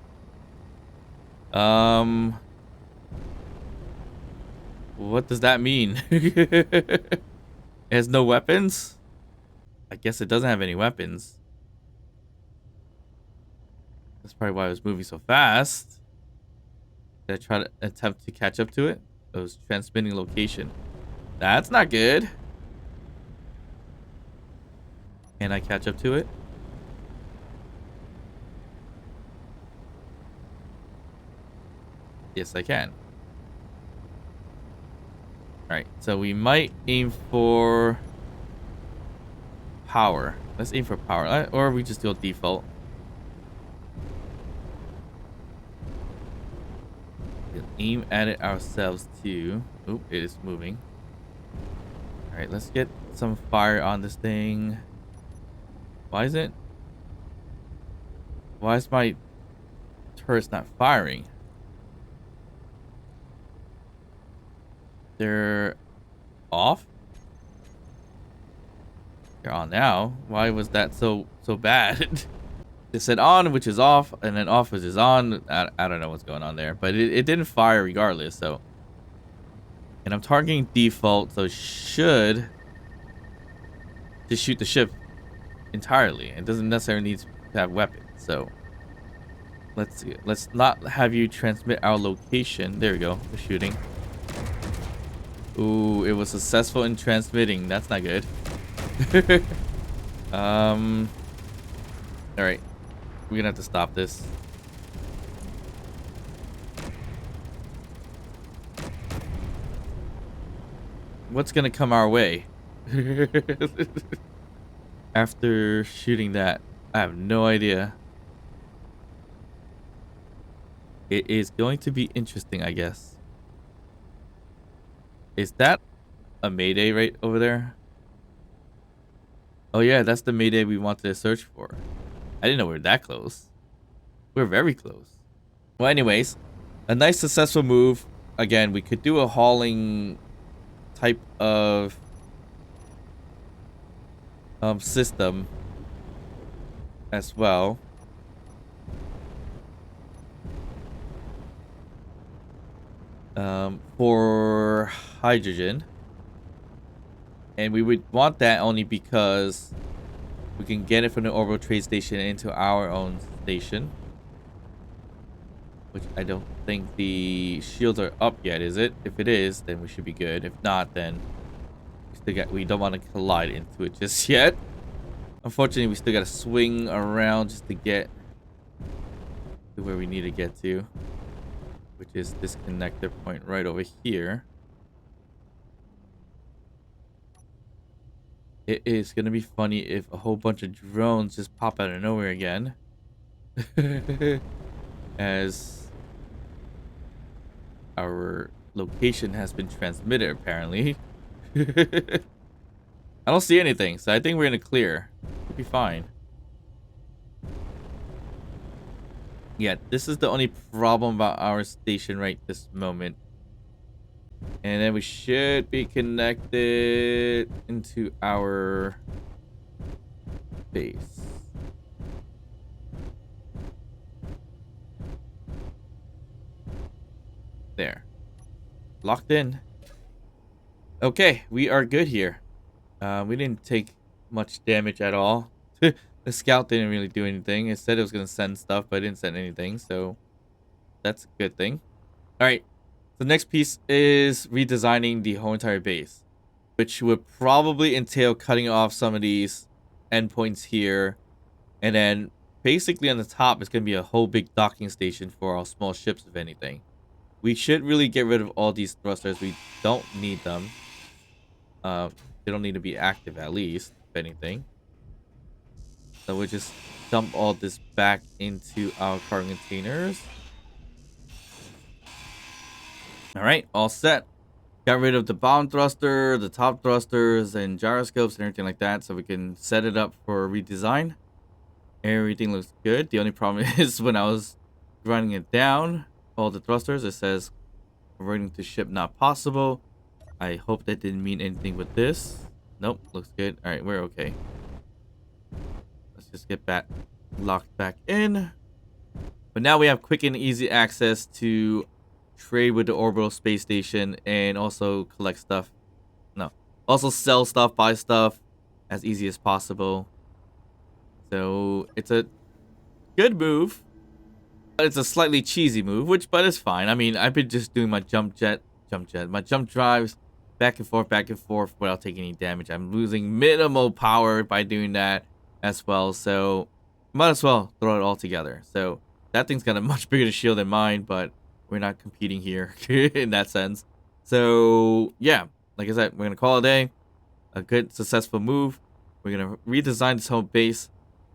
What does that mean? It has no weapons? I guess it doesn't have any weapons. That's probably why it was moving so fast. Did I try to attempt to catch up to it? It was transmitting location. That's not good. Can I catch up to it? Yes, I can. Alright, so we might aim for power. Let's aim for power. Or we just do a default. We'll aim at it ourselves too. Oop, it is moving. Alright, let's get some fire on this thing. Why is my turrets not firing? They're off? They're on now. Why was that so bad? It said on, which is off, and then off, which is on. I don't know what's going on there, but it didn't fire regardless. So, and I'm targeting default, so it should just shoot the ship entirely. It doesn't necessarily need to have weapons. So Let's see. Let's not have you transmit our location. There we go. We're shooting. Ooh, it was successful in transmitting. That's not good. All right. We're gonna have to stop this. What's gonna come our way? After shooting that, I have no idea. It is going to be interesting, I guess. Is that a Mayday right over there? Oh yeah, that's the Mayday we wanted to search for. I didn't know we were that close. We're very close. Well, anyways, a nice successful move. Again, we could do a hauling type of system as well. For hydrogen. And we would want that only because we can get it from the orbital trade station into our own station. Which I don't think the shields are up yet, is it? If it is, then we should be good. If not, then we don't want to collide into it just yet. Unfortunately, we still got to swing around just to get to where we need to get to, which is this connector point right over here. It is going to be funny if a whole bunch of drones just pop out of nowhere again. As our location has been transmitted, apparently. I don't see anything, so I think we're in a clear. We'll be fine. Yeah, this is the only problem about our station right this moment. And then we should be connected into our base. There. Locked in. Okay, we are good here. We didn't take much damage at all. The scout didn't really do anything. It said it was going to send stuff, but it didn't send anything. So that's a good thing. All right. The next piece is redesigning the whole entire base, which would probably entail cutting off some of these endpoints here. And then basically on the top is going to be a whole big docking station for our small ships, if anything. We should really get rid of all these thrusters. We don't need them. They don't need to be active, at least, if anything. So we'll just dump all this back into our cargo containers. All right, all set. Got rid of the bottom thruster, the top thrusters, and gyroscopes and everything like that, so we can set it up for redesign. Everything looks good. The only problem is when I was running it down, all the thrusters, it says converting to ship not possible. I hope that didn't mean anything with this. Nope, looks good. All right, we're okay. Let's just get that locked back in. But now we have quick and easy access to trade with the orbital space station and also collect stuff. No, also sell stuff, buy stuff as easy as possible. So it's a good move. But it's a slightly cheesy move, but it's fine. I mean, I've been just doing my my jump drives back and forth without taking any damage. I'm losing minimal power by doing that as well. So might as well throw it all together. So that thing's got a much bigger shield than mine, but we're not competing here in that sense. So yeah, like I said, we're gonna call it a day. A good successful move. We're gonna redesign this whole base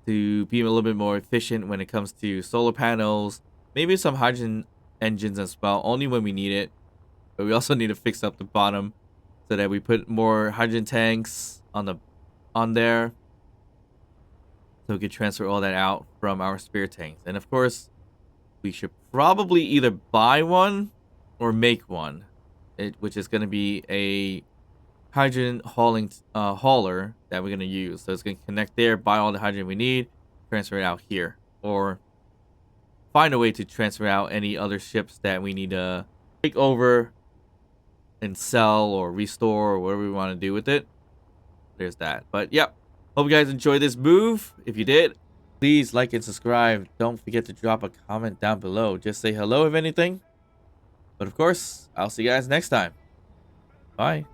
to be a little bit more efficient when it comes to solar panels, maybe some hydrogen engines as well, only when we need it. But we also need to fix up the bottom so that we put more hydrogen tanks on there, so we can transfer all that out from our spare tanks. And of course, we should probably either buy one or make one, which is going to be a hydrogen hauler that we're going to use. So it's going to connect there, buy all the hydrogen we need, transfer it out here, or find a way to transfer out any other ships that we need to take over and sell or restore or whatever we want to do with it. There's that. But yep, hope you guys enjoyed this move. If you did, Please like and subscribe. Don't forget to drop a comment down below. Just say hello if anything. But of course, I'll see you guys next time. Bye.